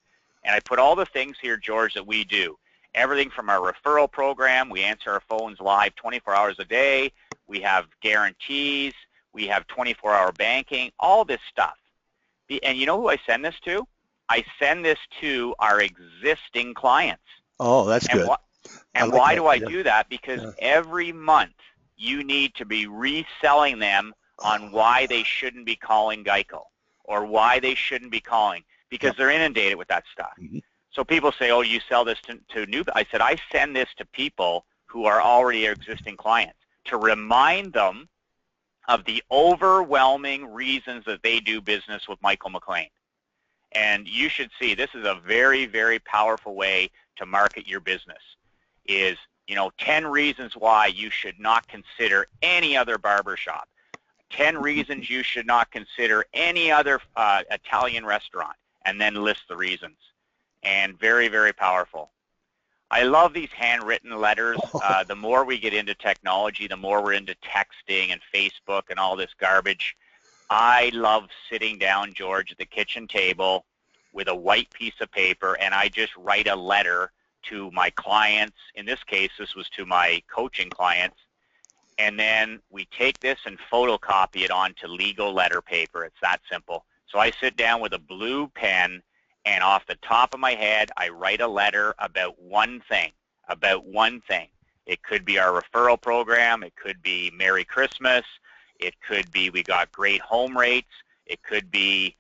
And I put all the things here, George, that we do. Everything from our referral program, we answer our phones live 24 hours a day, we have guarantees, we have 24-hour banking, all this stuff. And you know who I send this to? I send this to our existing clients. Oh, that's good. And why do I do that? Because every month you need to be reselling them on why they shouldn't be calling Geico, or why they shouldn't be calling, because they're inundated with that stuff. So people say, oh, you sell this to new. I said, I send this to people who are already our existing clients to remind them of the overwhelming reasons that they do business with Michael McLean. And you should see, this is a very, very powerful way to market your business, is, 10 reasons why you should not consider any other barbershop, 10 reasons you should not consider any other Italian restaurant, and then list the reasons. And very, very powerful. I love these handwritten letters. The more we get into technology, the more we're into texting and Facebook and all this garbage. I love sitting down, George, at the kitchen table with a white piece of paper, and I just write a letter to my clients. In this case, this was to my coaching clients. And then we take this and photocopy it onto legal letter paper. It's that simple. So I sit down with a blue pen, and off the top of my head, I write a letter about one thing, It could be our referral program. It could be Merry Christmas. It could be we got great home rates. It could be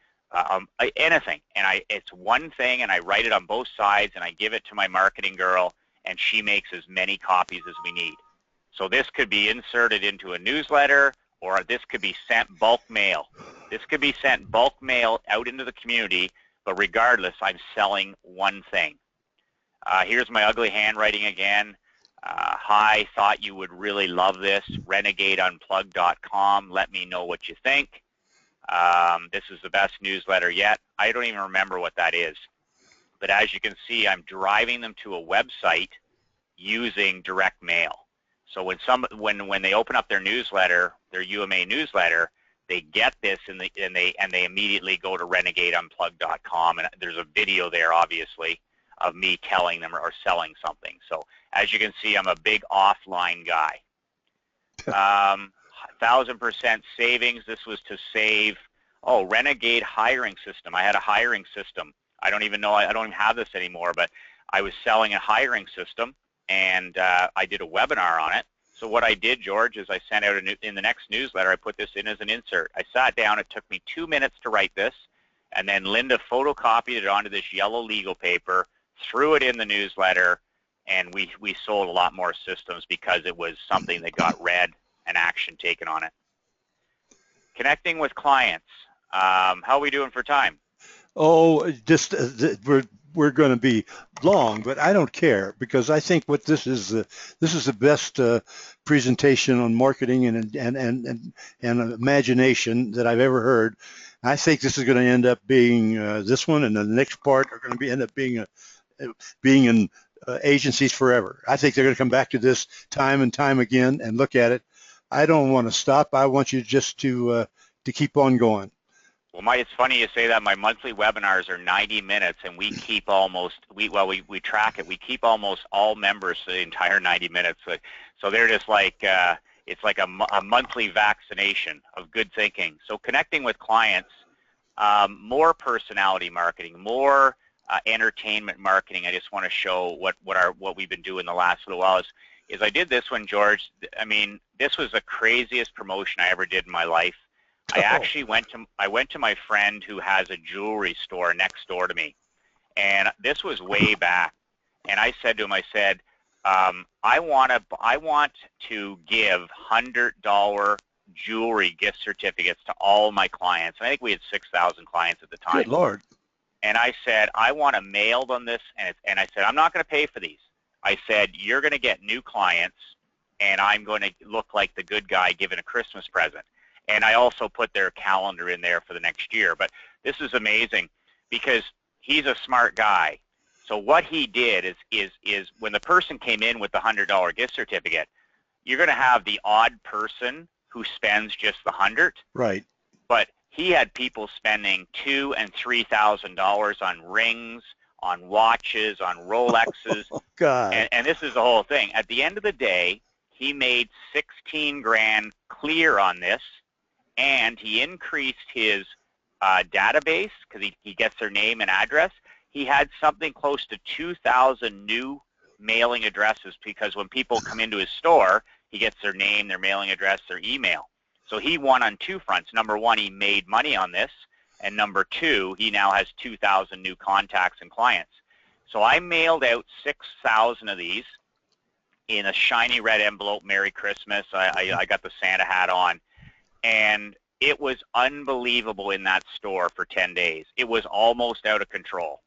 anything. And it's one thing, and I write it on both sides, and I give it to my marketing girl, and she makes as many copies as we need. So this could be inserted into a newsletter, or this could be sent bulk mail. This could be sent bulk mail out into the community, but regardless, I'm selling one thing. Here's my ugly handwriting again. Hi, thought you would really love this. RenegadeUnplugged.com. Let me know what you think. This is the best newsletter yet. I don't even remember what that is. But as you can see, I'm driving them to a website using direct mail. So when they open up their newsletter, their UMA newsletter, they get this and they immediately go to renegadeunplug.com, and there's a video there, obviously, of me telling them or selling something. So as you can see, I'm a big offline guy. 1,000% savings. This was to save. Oh, Renegade hiring system. I had a hiring system. I don't even have this anymore, but I was selling a hiring system, and I did a webinar on it. So what I did, George, is I sent out in the next newsletter, I put this in as an insert. I sat down. It took me 2 minutes to write this, and then Linda photocopied it onto this yellow legal paper, threw it in the newsletter, and we sold a lot more systems because it was something that got read and action taken on it. Connecting with clients. How are we doing for time? Oh, just we're going to be long, but I don't care, because I think what this is the best presentation on marketing and imagination that I've ever heard. I think this is going to end up being this one, and the next part are going to end up being in agencies forever. I think they're going to come back to this time and time again and look at it. I don't want to stop. I want you just to keep on going. Well, it's funny you say that. My monthly webinars are 90 minutes, and we keep we track it. We keep almost all members for the entire 90 minutes. So they're just like, it's like a monthly vaccination of good thinking. So connecting with clients, more personality marketing, more entertainment marketing. I just want to show what we've been doing the last little while is I did this one, George. I mean, this was the craziest promotion I ever did in my life. I actually went to my friend who has a jewelry store next door to me, and this was way back. And I said to him, I said, I want to give $100 jewelry gift certificates to all my clients. And I think we had 6,000 clients at the time. Good Lord. And I said, I want to mail them this, and I said, I'm not going to pay for these. I said, you're going to get new clients, and I'm going to look like the good guy giving a Christmas present. And I also put their calendar in there for the next year. But this is amazing because he's a smart guy. So what he did is when the person came in with the $100 gift certificate, you're going to have the odd person who spends just the 100. Right. But he had people spending $2,000 and $3,000 on rings, on watches, on Rolexes. Oh, God. And this is the whole thing. At the end of the day, he made 16 grand clear on this. And he increased his database because he gets their name and address. He had something close to 2,000 new mailing addresses because when people come into his store, he gets their name, their mailing address, their email. So he won on two fronts. Number one, he made money on this. And number two, he now has 2,000 new contacts and clients. So I mailed out 6,000 of these in a shiny red envelope. Merry Christmas. I got the Santa hat on. And it was unbelievable in that store for 10 days. It was almost out of control.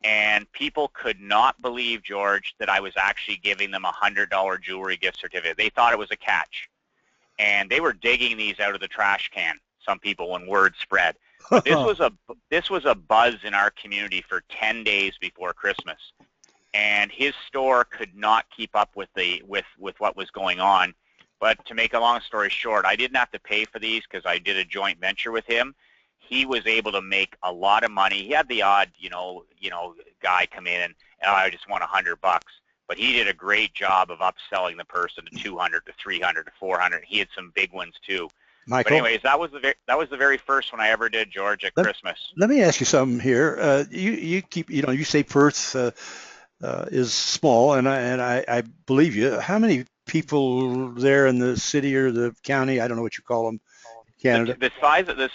And people could not believe, George, that I was actually giving them a $100 jewelry gift certificate. They thought it was a catch. And they were digging these out of the trash can, some people, when word spread. But this was a buzz in our community for 10 days before Christmas. And his store could not keep up with what was going on. But to make a long story short, I didn't have to pay for these because I did a joint venture with him. He was able to make a lot of money. He had the odd, guy come in and I just want $100. But he did a great job of upselling the person to 200 to 300 to 400. He had some big ones too. Michael, but anyways, that was the very first one I ever did, George, at Christmas. Let me ask you something here. You say Perth is small, and I believe you. How many people there in the city or the county? I don't know what you call them. Canada. The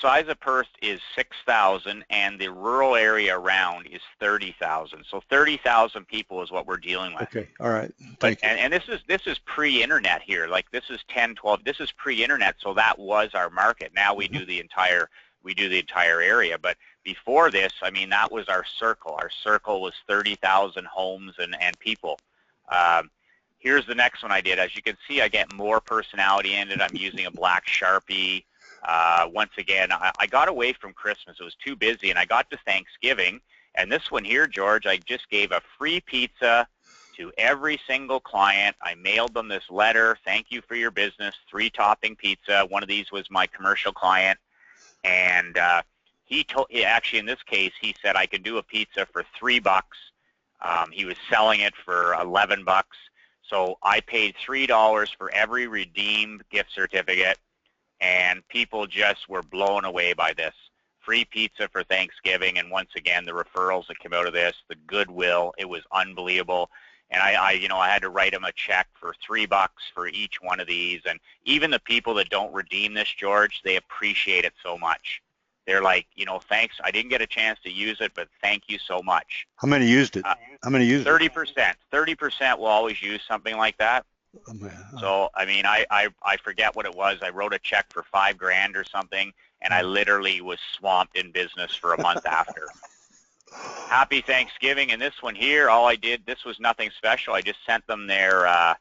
size of Perth is 6,000, and the rural area around is 30,000. So 30,000 people is what we're dealing with. Okay, all right. Thank you. And this is pre-internet here. Like this is 10, 12. This is pre-internet, so that was our market. Now we do the entire area. But before this, I mean, that was our circle. Our circle was 30,000 homes and people. Here's the next one I did. As you can see, I get more personality in it. I'm using a black Sharpie. Once again, I got away from Christmas. It was too busy, and I got to Thanksgiving. And this one here, George, I just gave a free pizza to every single client. I mailed them this letter. Thank you for your business. 3-topping pizza. One of these was my commercial client. And actually in this case, he said I could do a pizza for $3. He was selling it for $11. So I paid $3 for every redeemed gift certificate, and people just were blown away by this. Free pizza for Thanksgiving, and once again, the referrals that came out of this, the goodwill, it was unbelievable. And I had to write them a check for $3 for each one of these. And even the people that don't redeem this, George, they appreciate it so much. They're like, thanks. I didn't get a chance to use it, but thank you so much. How many used it? How many used 30%. 30% will always use something like that. So, I mean, I forget what it was. I wrote a check for $5,000 or something, and I literally was swamped in business for a month after. Happy Thanksgiving. And this one here, all I did, this was nothing special. I just sent them their, I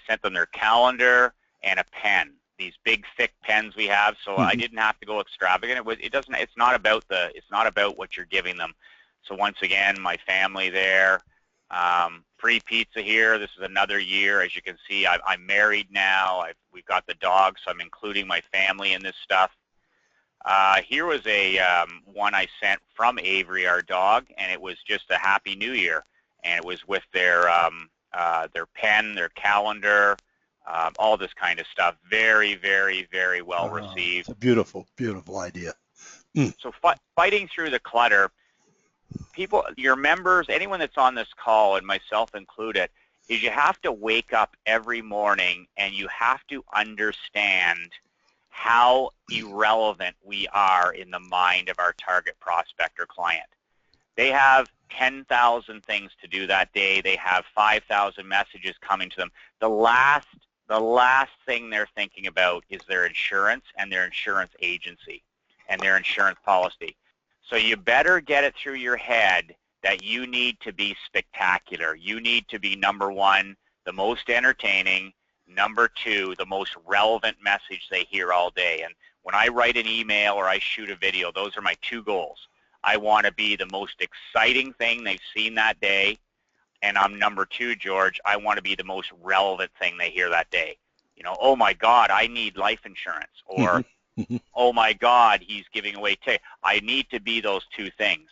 sent them their calendar and a pen. These big thick pens we have, so I didn't have to go extravagant. It's not about what you're giving them. So once again, my family there, free pizza here. This is another year. As you can see, I'm married now. We've got the dog, so I'm including my family in this stuff. Here was a one I sent from Avery, our dog, and it was just a Happy New Year, and it was with their pen, their calendar, all this kind of stuff. Very, very, very well received. It's a beautiful, beautiful idea. So fighting through the clutter, people, your members, anyone that's on this call, and myself included, is you have to wake up every morning and you have to understand how irrelevant we are in the mind of our target prospect or client. They have 10,000 things to do that day. They have 5,000 messages coming to them. The last thing they're thinking about is their insurance and their insurance agency and their insurance policy. So you better get it through your head that you need to be spectacular. You need to be, number one, the most entertaining, number two, the most relevant message they hear all day. And when I write an email or I shoot a video, those are my two goals. I want to be the most exciting thing they've seen that day. And I'm number two, George, I want to be the most relevant thing they hear that day. Oh my God, I need life insurance. Or, oh my God, he's giving away I need to be those two things.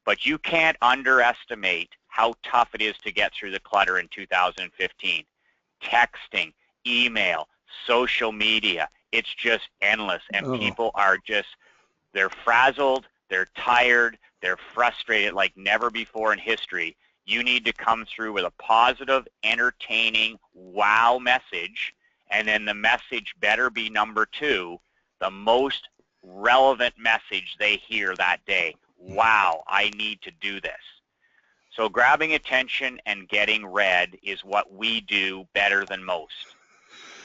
But you can't underestimate how tough it is to get through the clutter in 2015. Texting, email, social media, it's just endless. And people are they're frazzled, they're tired, they're frustrated like never before in history. You need to come through with a positive, entertaining, wow message, and then the message better be number two, the most relevant message they hear that day. Wow, I need to do this. So grabbing attention and getting read is what we do better than most.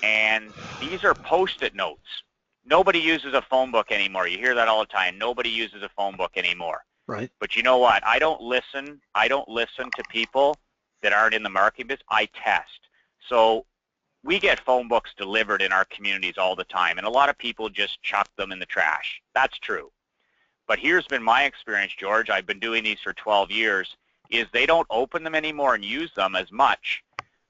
And these are Post-it notes. Nobody uses a phone book anymore. You hear that all the time. Nobody uses a phone book anymore. Right. But you know what? I don't listen to people that aren't in the marketing business. I test. So we get phone books delivered in our communities all the time, and a lot of people just chuck them in the trash. That's true. But here's been my experience, George. I've been doing these for 12 years, is they don't open them anymore and use them as much.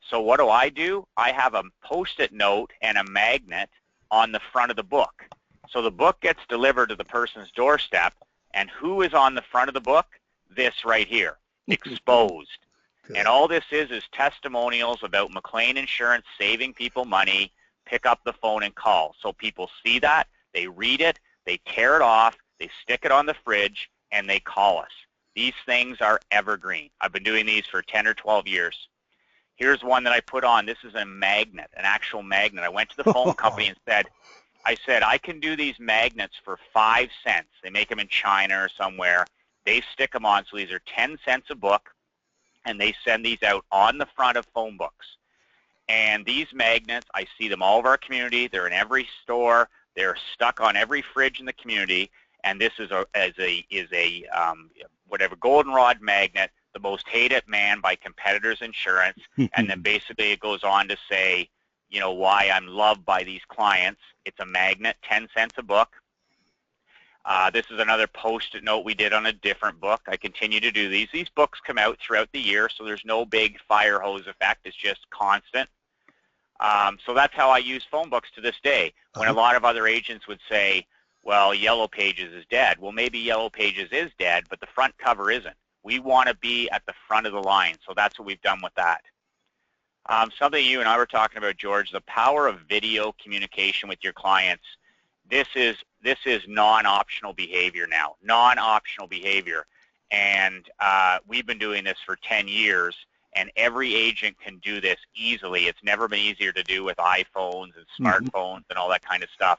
So what do? I have a Post-it note and a magnet on the front of the book. So the book gets delivered to the person's doorstep, and who is on the front of the book? This right here, exposed. And all this is testimonials about McLean Insurance saving people money. Pick up the phone and call. So people see that, they read it, they tear it off, they stick it on the fridge, and they call us. These things are evergreen. I've been doing these for 10 or 12 years. Here's one that I put on. This is a magnet, an actual magnet. I went to the phone company and said, I can do these magnets for 5 cents. They make them in China or somewhere. They stick them on, so these are 10 cents a book, and they send these out on the front of phone books. And these magnets, I see them all over our community. They're in every store. They're stuck on every fridge in the community. And this is a goldenrod magnet, the most hated man by competitors insurance. And then basically it goes on to say, why I'm loved by these clients. It's a magnet, 10 cents a book. This is another post-it note we did on a different book. I continue to do these. These books come out throughout the year, so there's no big fire hose effect. It's just constant. So that's how I use phone books to this day. When a lot of other agents would say, well, Yellow Pages is dead. Well, maybe Yellow Pages is dead, but the front cover isn't. We want to be at the front of the line, so that's what we've done with that. Something you and I were talking about, George, the power of video communication with your clients. This is non-optional behavior now, non-optional behavior. And we've been doing this for 10 years, and every agent can do this easily. It's never been easier to do with iPhones and smartphones and all that kind of stuff.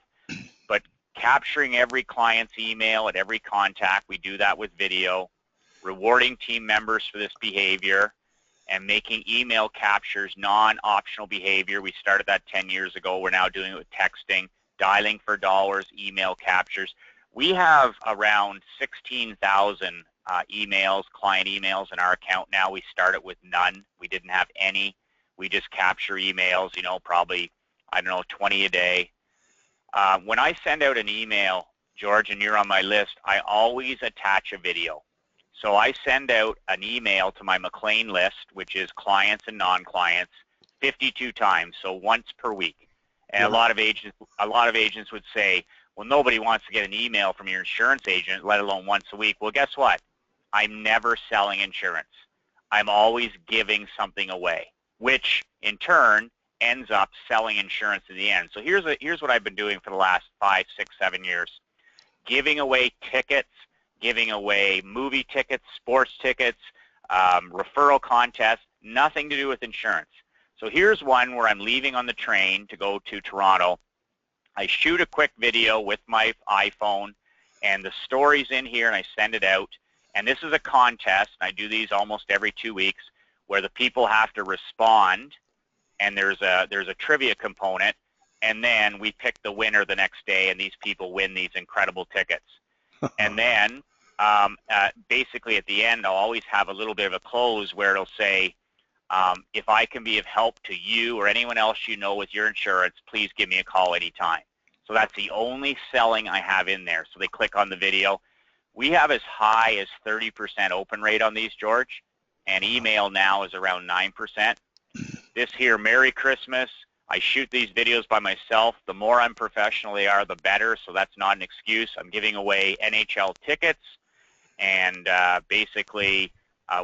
But capturing every client's email at every contact, we do that with video, rewarding team members for this behavior, and making email captures non-optional behavior. We started that 10 years ago. We're now doing it with texting, dialing for dollars, email captures. We have around 16,000 emails, client emails in our account now. We started with none. We didn't have any. We just capture emails, you know, probably, I don't know, 20 a day. When I send out an email, George, and you're on my list, I always attach a video. So I send out an email to my McLean list, which is clients and non-clients, 52 times, so once per week. And a lot of agents would say, well, nobody wants to get an email from your insurance agent, let alone once a week. Well, guess what? I'm never selling insurance. I'm always giving something away, which in turn ends up selling insurance in the end. So here's what I've been doing for the last 5, 6, 7 years. Giving away tickets, giving away movie tickets, sports tickets, referral contests, nothing to do with insurance. So here's one where I'm leaving on the train to go to Toronto. I shoot a quick video with my iPhone, and the story's in here, and I send it out. And this is a contest, and I do these almost every 2 weeks, where the people have to respond, and there's a trivia component, and then we pick the winner the next day, and these people win these incredible tickets. And then basically at the end, I'll always have a little bit of a close where it'll say, if I can be of help to you or anyone else you know with your insurance, please give me a call anytime. So that's the only selling I have in there. So they click on the video. We have as high as 30% open rate on these, George, and email now is around 9%. This here, Merry Christmas. I shoot these videos by myself. The more unprofessional they are, the better, so that's not an excuse. I'm giving away NHL tickets, and basically,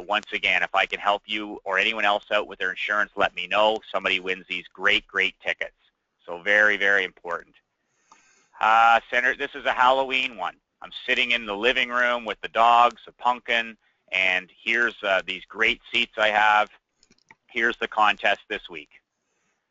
once again, if I can help you or anyone else out with their insurance, let me know. Somebody wins these great, great tickets. So very, very important. Senator, this is a Halloween one. I'm sitting in the living room with the dogs, a pumpkin, and here's these great seats I have. Here's the contest this week.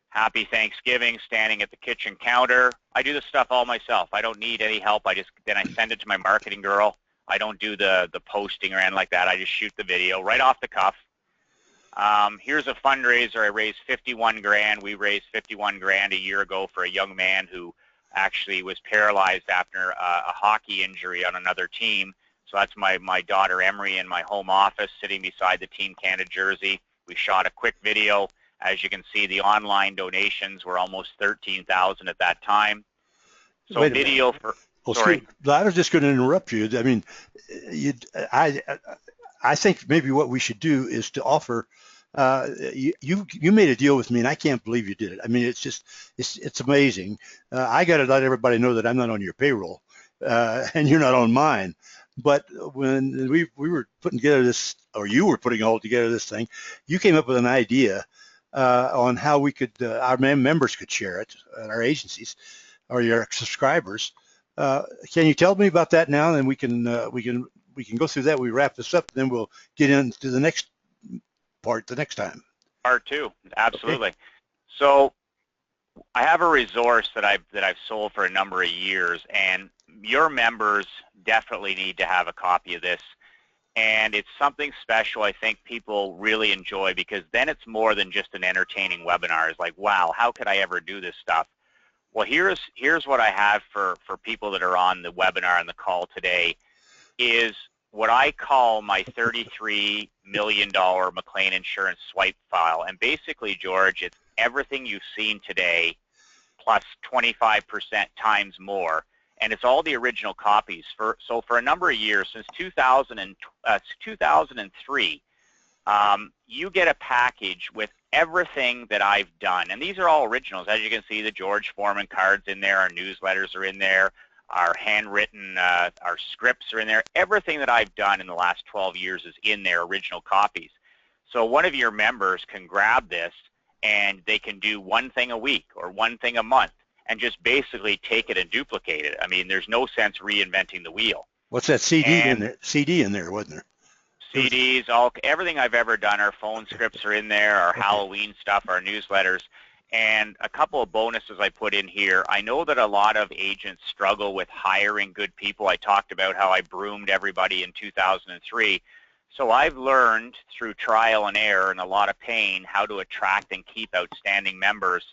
Happy Thanksgiving, standing at the kitchen counter. I do this stuff all myself. I don't need any help. Then I send it to my marketing girl. I don't do the posting or anything like that. I just shoot the video right off the cuff. Here's a fundraiser. I raised 51 grand. We raised 51 grand a year ago for a young man who actually was paralyzed after a hockey injury on another team. So that's my daughter Emery in my home office sitting beside the Team Canada jersey. We shot a quick video. As you can see, the online donations were almost 13,000 at that time. So Wait a video minute. for, Well, sorry. Steve, I was just going to interrupt you. I mean, I think maybe what we should do is to offer. You made a deal with me, and I can't believe you did it. I mean, it's amazing. I got to let everybody know that I'm not on your payroll, and you're not on mine. But when we were putting together this, or you were putting all together this thing, you came up with an idea on how we could, our members could share it at our agencies or your subscribers. Can you tell me about that now? And then we can go through that. We wrap this up, and then we'll get into the next part the next time. Part two, absolutely. Okay. So I have a resource that I've sold for a number of years, and your members definitely need to have a copy of this. And it's something special I think people really enjoy, because then it's more than just an entertaining webinar. It's like, wow, how could I ever do this stuff? Well, here's what I have for people that are on the webinar and the call today, is what I call my $33 million McLean Insurance swipe file. And basically, George, it's everything you've seen today plus 25% times more. and it's all the original copies. So for a number of years, since 2003, you get a package with everything that I've done. And these are all originals. As you can see, the George Foreman cards in there, our newsletters are in there, our handwritten, our scripts are in there. Everything that I've done in the last 12 years is in their original copies. So one of your members can grab this and they can do one thing a week or one thing a month and just basically take it and duplicate it. I mean, there's no sense reinventing the wheel. What's that CD in there? CD in there, wasn't there? CDs, everything I've ever done. Our phone scripts are in there, our Halloween stuff, our newsletters, and a couple of bonuses I put in here. I know that a lot of agents struggle with hiring good people. I talked about how I broomed everybody in 2003. So I've learned through trial and error and a lot of pain how to attract and keep outstanding members.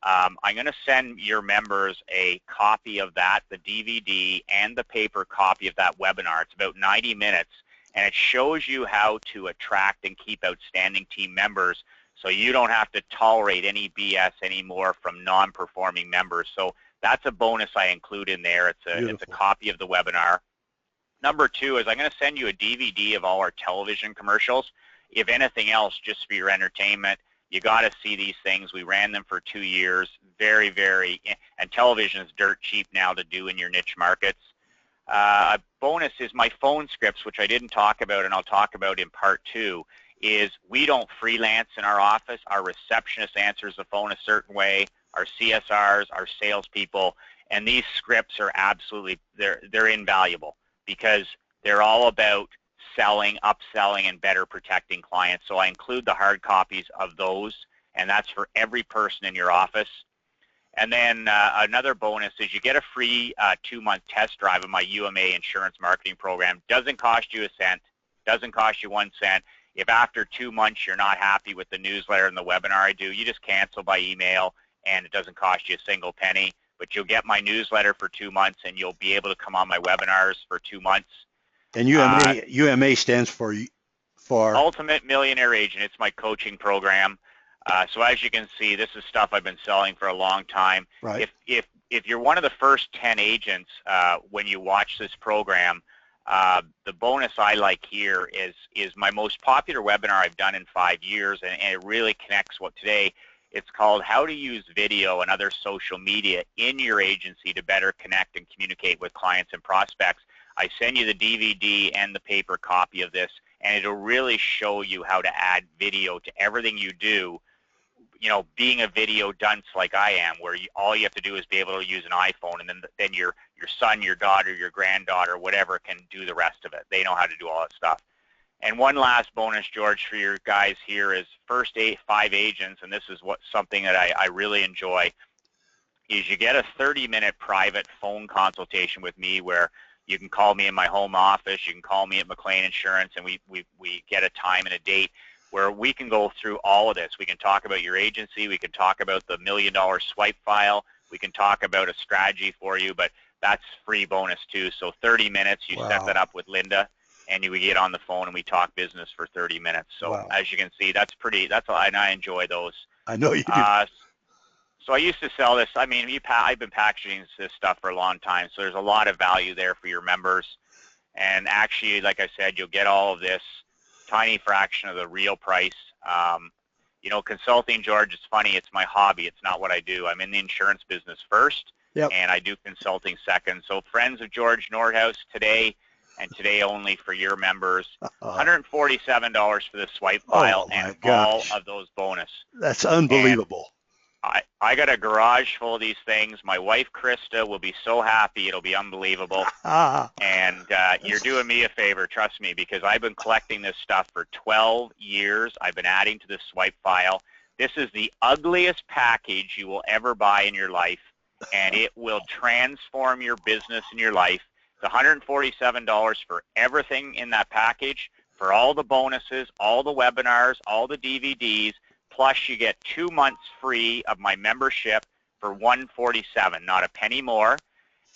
I'm going to send your members a copy of that, the DVD and the paper copy of that webinar. It's about 90 minutes, and it shows you how to attract and keep outstanding team members so you don't have to tolerate any BS anymore from non-performing members. So that's a bonus I include in there. It's a copy of the webinar. Number two is I'm going to send you a DVD of all our television commercials. If anything else, just for your entertainment, you got to see these things. We ran them for 2 years. Very, and television is dirt cheap now to do in your niche markets. A bonus is my phone scripts, which I didn't talk about and I'll talk about in part 2, is we don't freelance in our office. Our receptionist answers the phone a certain way, our CSRs, our salespeople, and these scripts are absolutely, they're invaluable because they're all about selling, upselling, and better protecting clients. So I include the hard copies of those, and that's for every person in your office. And then another bonus is you get a free 2-month test drive of my UMA insurance marketing program. Doesn't cost you a cent, doesn't cost you 1 cent. If after 2 months you're not happy with the newsletter and the webinar I do, you just cancel by email, and it doesn't cost you a single penny. But you'll get my newsletter for 2 months, and you'll be able to come on my webinars for 2 months. And UMA stands for Ultimate Millionaire Agent. It's my coaching program. So as you can see, this is stuff I've been selling for a long time. Right. If you're one of the first 10 agents when you watch this program, the bonus I like here is my most popular webinar I've done in 5 years, and it really connects what today. It's called How to Use Video and Other Social Media in Your Agency to Better Connect and Communicate with Clients and Prospects. I send you the DVD and the paper copy of this, and it'll really show you how to add video to everything you do. You know, being a video dunce like I am, where all you have to do is be able to use an iPhone, and then your son, your daughter, your granddaughter, whatever, can do the rest of it. They know how to do all that stuff. And one last bonus, George, for your guys here is first 5 agents, and this is something that I really enjoy, is you get a 30-minute private phone consultation with me where you can call me in my home office, you can call me at McLean Insurance, and we get a time and a date where we can go through all of this. We can talk about your agency, we can talk about the $1 million swipe file, we can talk about a strategy for you, but that's free bonus too. So 30 minutes, you set that up with Linda, and we get on the phone and we talk business for 30 minutes. So as you can see, and I enjoy those. I know you do. So I used to sell this. I mean, I've been packaging this stuff for a long time, so there's a lot of value there for your members. And actually, like I said, you'll get all of this tiny fraction of the real price. You know, consulting, George, it's funny. It's my hobby. It's not what I do. I'm in the insurance business first, and I do consulting second. So friends of George Nordhaus today, and today only for your members, $147 for the swipe file and all of those bonus. That's unbelievable. And I got a garage full of these things. My wife, Krista, will be so happy. It'll be unbelievable. And you're doing me a favor, trust me, because I've been collecting this stuff for 12 years. I've been adding to the swipe file. This is the ugliest package you will ever buy in your life, and it will transform your business and your life. It's $147 for everything in that package, for all the bonuses, all the webinars, all the DVDs, plus you get 2 months free of my membership for $147, not a penny more.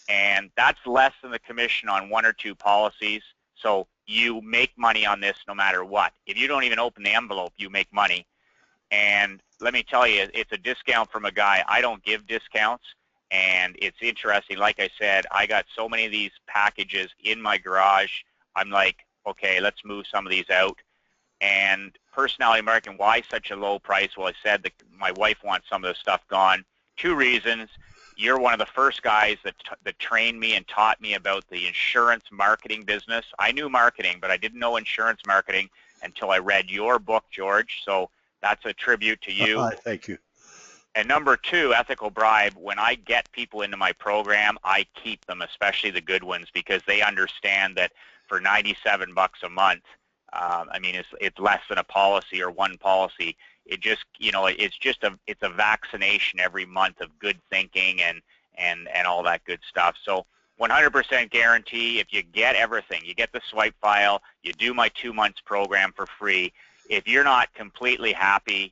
And that's less than the commission on 1 or 2 policies. So you make money on this no matter what. If you don't even open the envelope, you make money. And let me tell you, it's a discount from a guy. I don't give discounts. And it's interesting. Like I said, I got so many of these packages in my garage. I'm like, okay, let's move some of these out. And personality marketing, why such a low price? Well, I said that my wife wants some of the stuff gone. 2 reasons. You're one of the first guys that trained me and taught me about the insurance marketing business. I knew marketing, but I didn't know insurance marketing until I read your book, George. So that's a tribute to you. Thank you. And number 2, ethical bribe. When I get people into my program, I keep them, especially the good ones, because they understand that for $97 a month, I mean, it's less than a policy or one policy. It just, it's a vaccination every month of good thinking and all that good stuff. So 100% guarantee. If you get everything, you get the swipe file, you do my 2 months program for free. If you're not completely happy,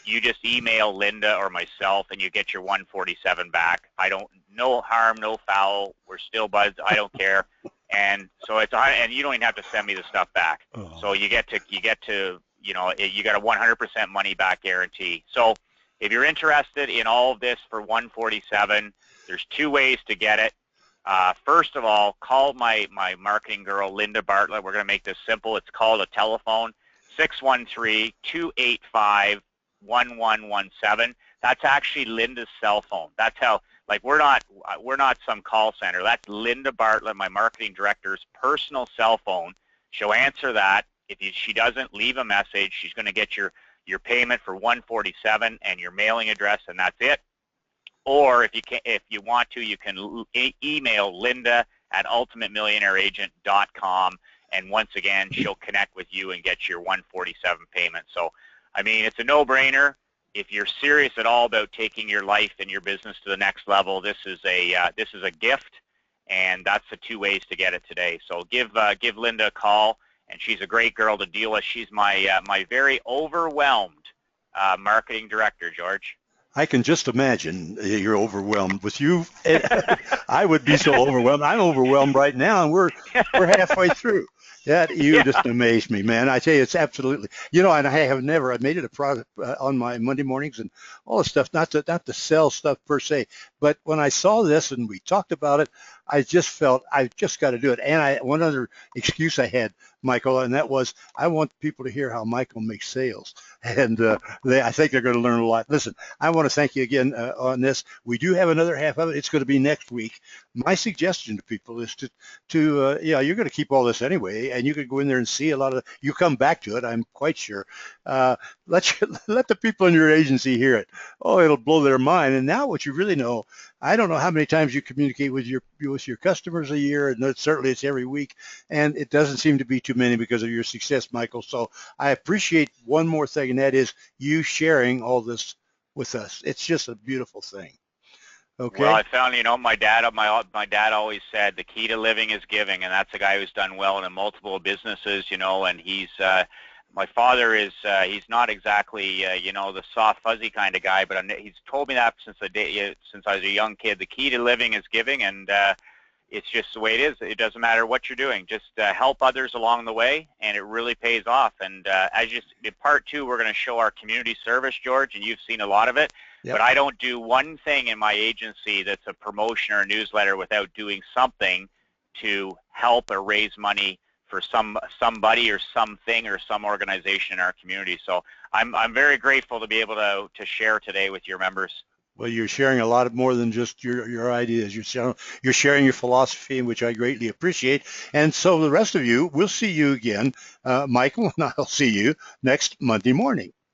you just email Linda or myself and you get your 147 back. No harm, no foul. We're still buds. I don't care. And so and you don't even have to send me the stuff back. Oh. So you got a 100% money back guarantee. So if you're interested in all of this for 147, there's 2 ways to get it. First of all, call my marketing girl, Linda Bartlett. We're going to make this simple. It's called a telephone, 613-285-1117. That's actually Linda's cell phone. That's how, like, we're not some call center. That's Linda Bartlett, my marketing director's personal cell phone. She'll answer that. If she doesn't, leave a message. She's going to get your payment for 147 and your mailing address, and that's it. Or if you want to, you can email Linda at ultimatemillionaireagent.com, and once again, she'll connect with you and get your 147 payment. So, I mean, it's a no-brainer. If you're serious at all about taking your life and your business to the next level, this is a gift, and that's the 2 ways to get it today. So give Linda a call, and she's a great girl to deal with. She's my very overwhelmed marketing director, George. I can just imagine you're overwhelmed with you. I would be so overwhelmed. I'm overwhelmed right now, and we're halfway through. Just amaze me, man. I tell you, it's absolutely, and I made it a product on my Monday mornings and all the stuff, not to sell stuff per se, but when I saw this and we talked about it, I just felt I just got to do it. And one other excuse I had, Michael, and that was I want people to hear how Michael makes sales, and I think they're going to learn a lot. Listen, I want to thank you again on this. We do have another half of it. It's going to be next week. My suggestion to people is to you're going to keep all this anyway, and you could go in there and see a lot of. You come back to it, I'm quite sure. Let the people in your agency hear it. Oh, it'll blow their mind. And now what you really know, I don't know how many times you communicate with your customers a year, and certainly it's every week, and it doesn't seem to be too many because of your success, Michael. So I appreciate one more thing, and that is you sharing all this with us. It's just a beautiful thing. Okay. Well, I found, my dad always said the key to living is giving, and that's a guy who's done well in multiple businesses, and my father is, he's not exactly, the soft, fuzzy kind of guy, but he's told me that since I was a young kid. The key to living is giving, and it's just the way it is. It doesn't matter what you're doing. Just help others along the way, and it really pays off. And in part 2, we're going to show our community service, George, and you've seen a lot of it. Yep. But I don't do one thing in my agency that's a promotion or a newsletter without doing something to help or raise money for somebody or something or some organization in our community. So I'm very grateful to be able to share today with your members. Well, you're sharing a lot more than just your ideas. You're sharing your philosophy, which I greatly appreciate. And so the rest of you, we'll see you again. Michael and I'll see you next Monday morning.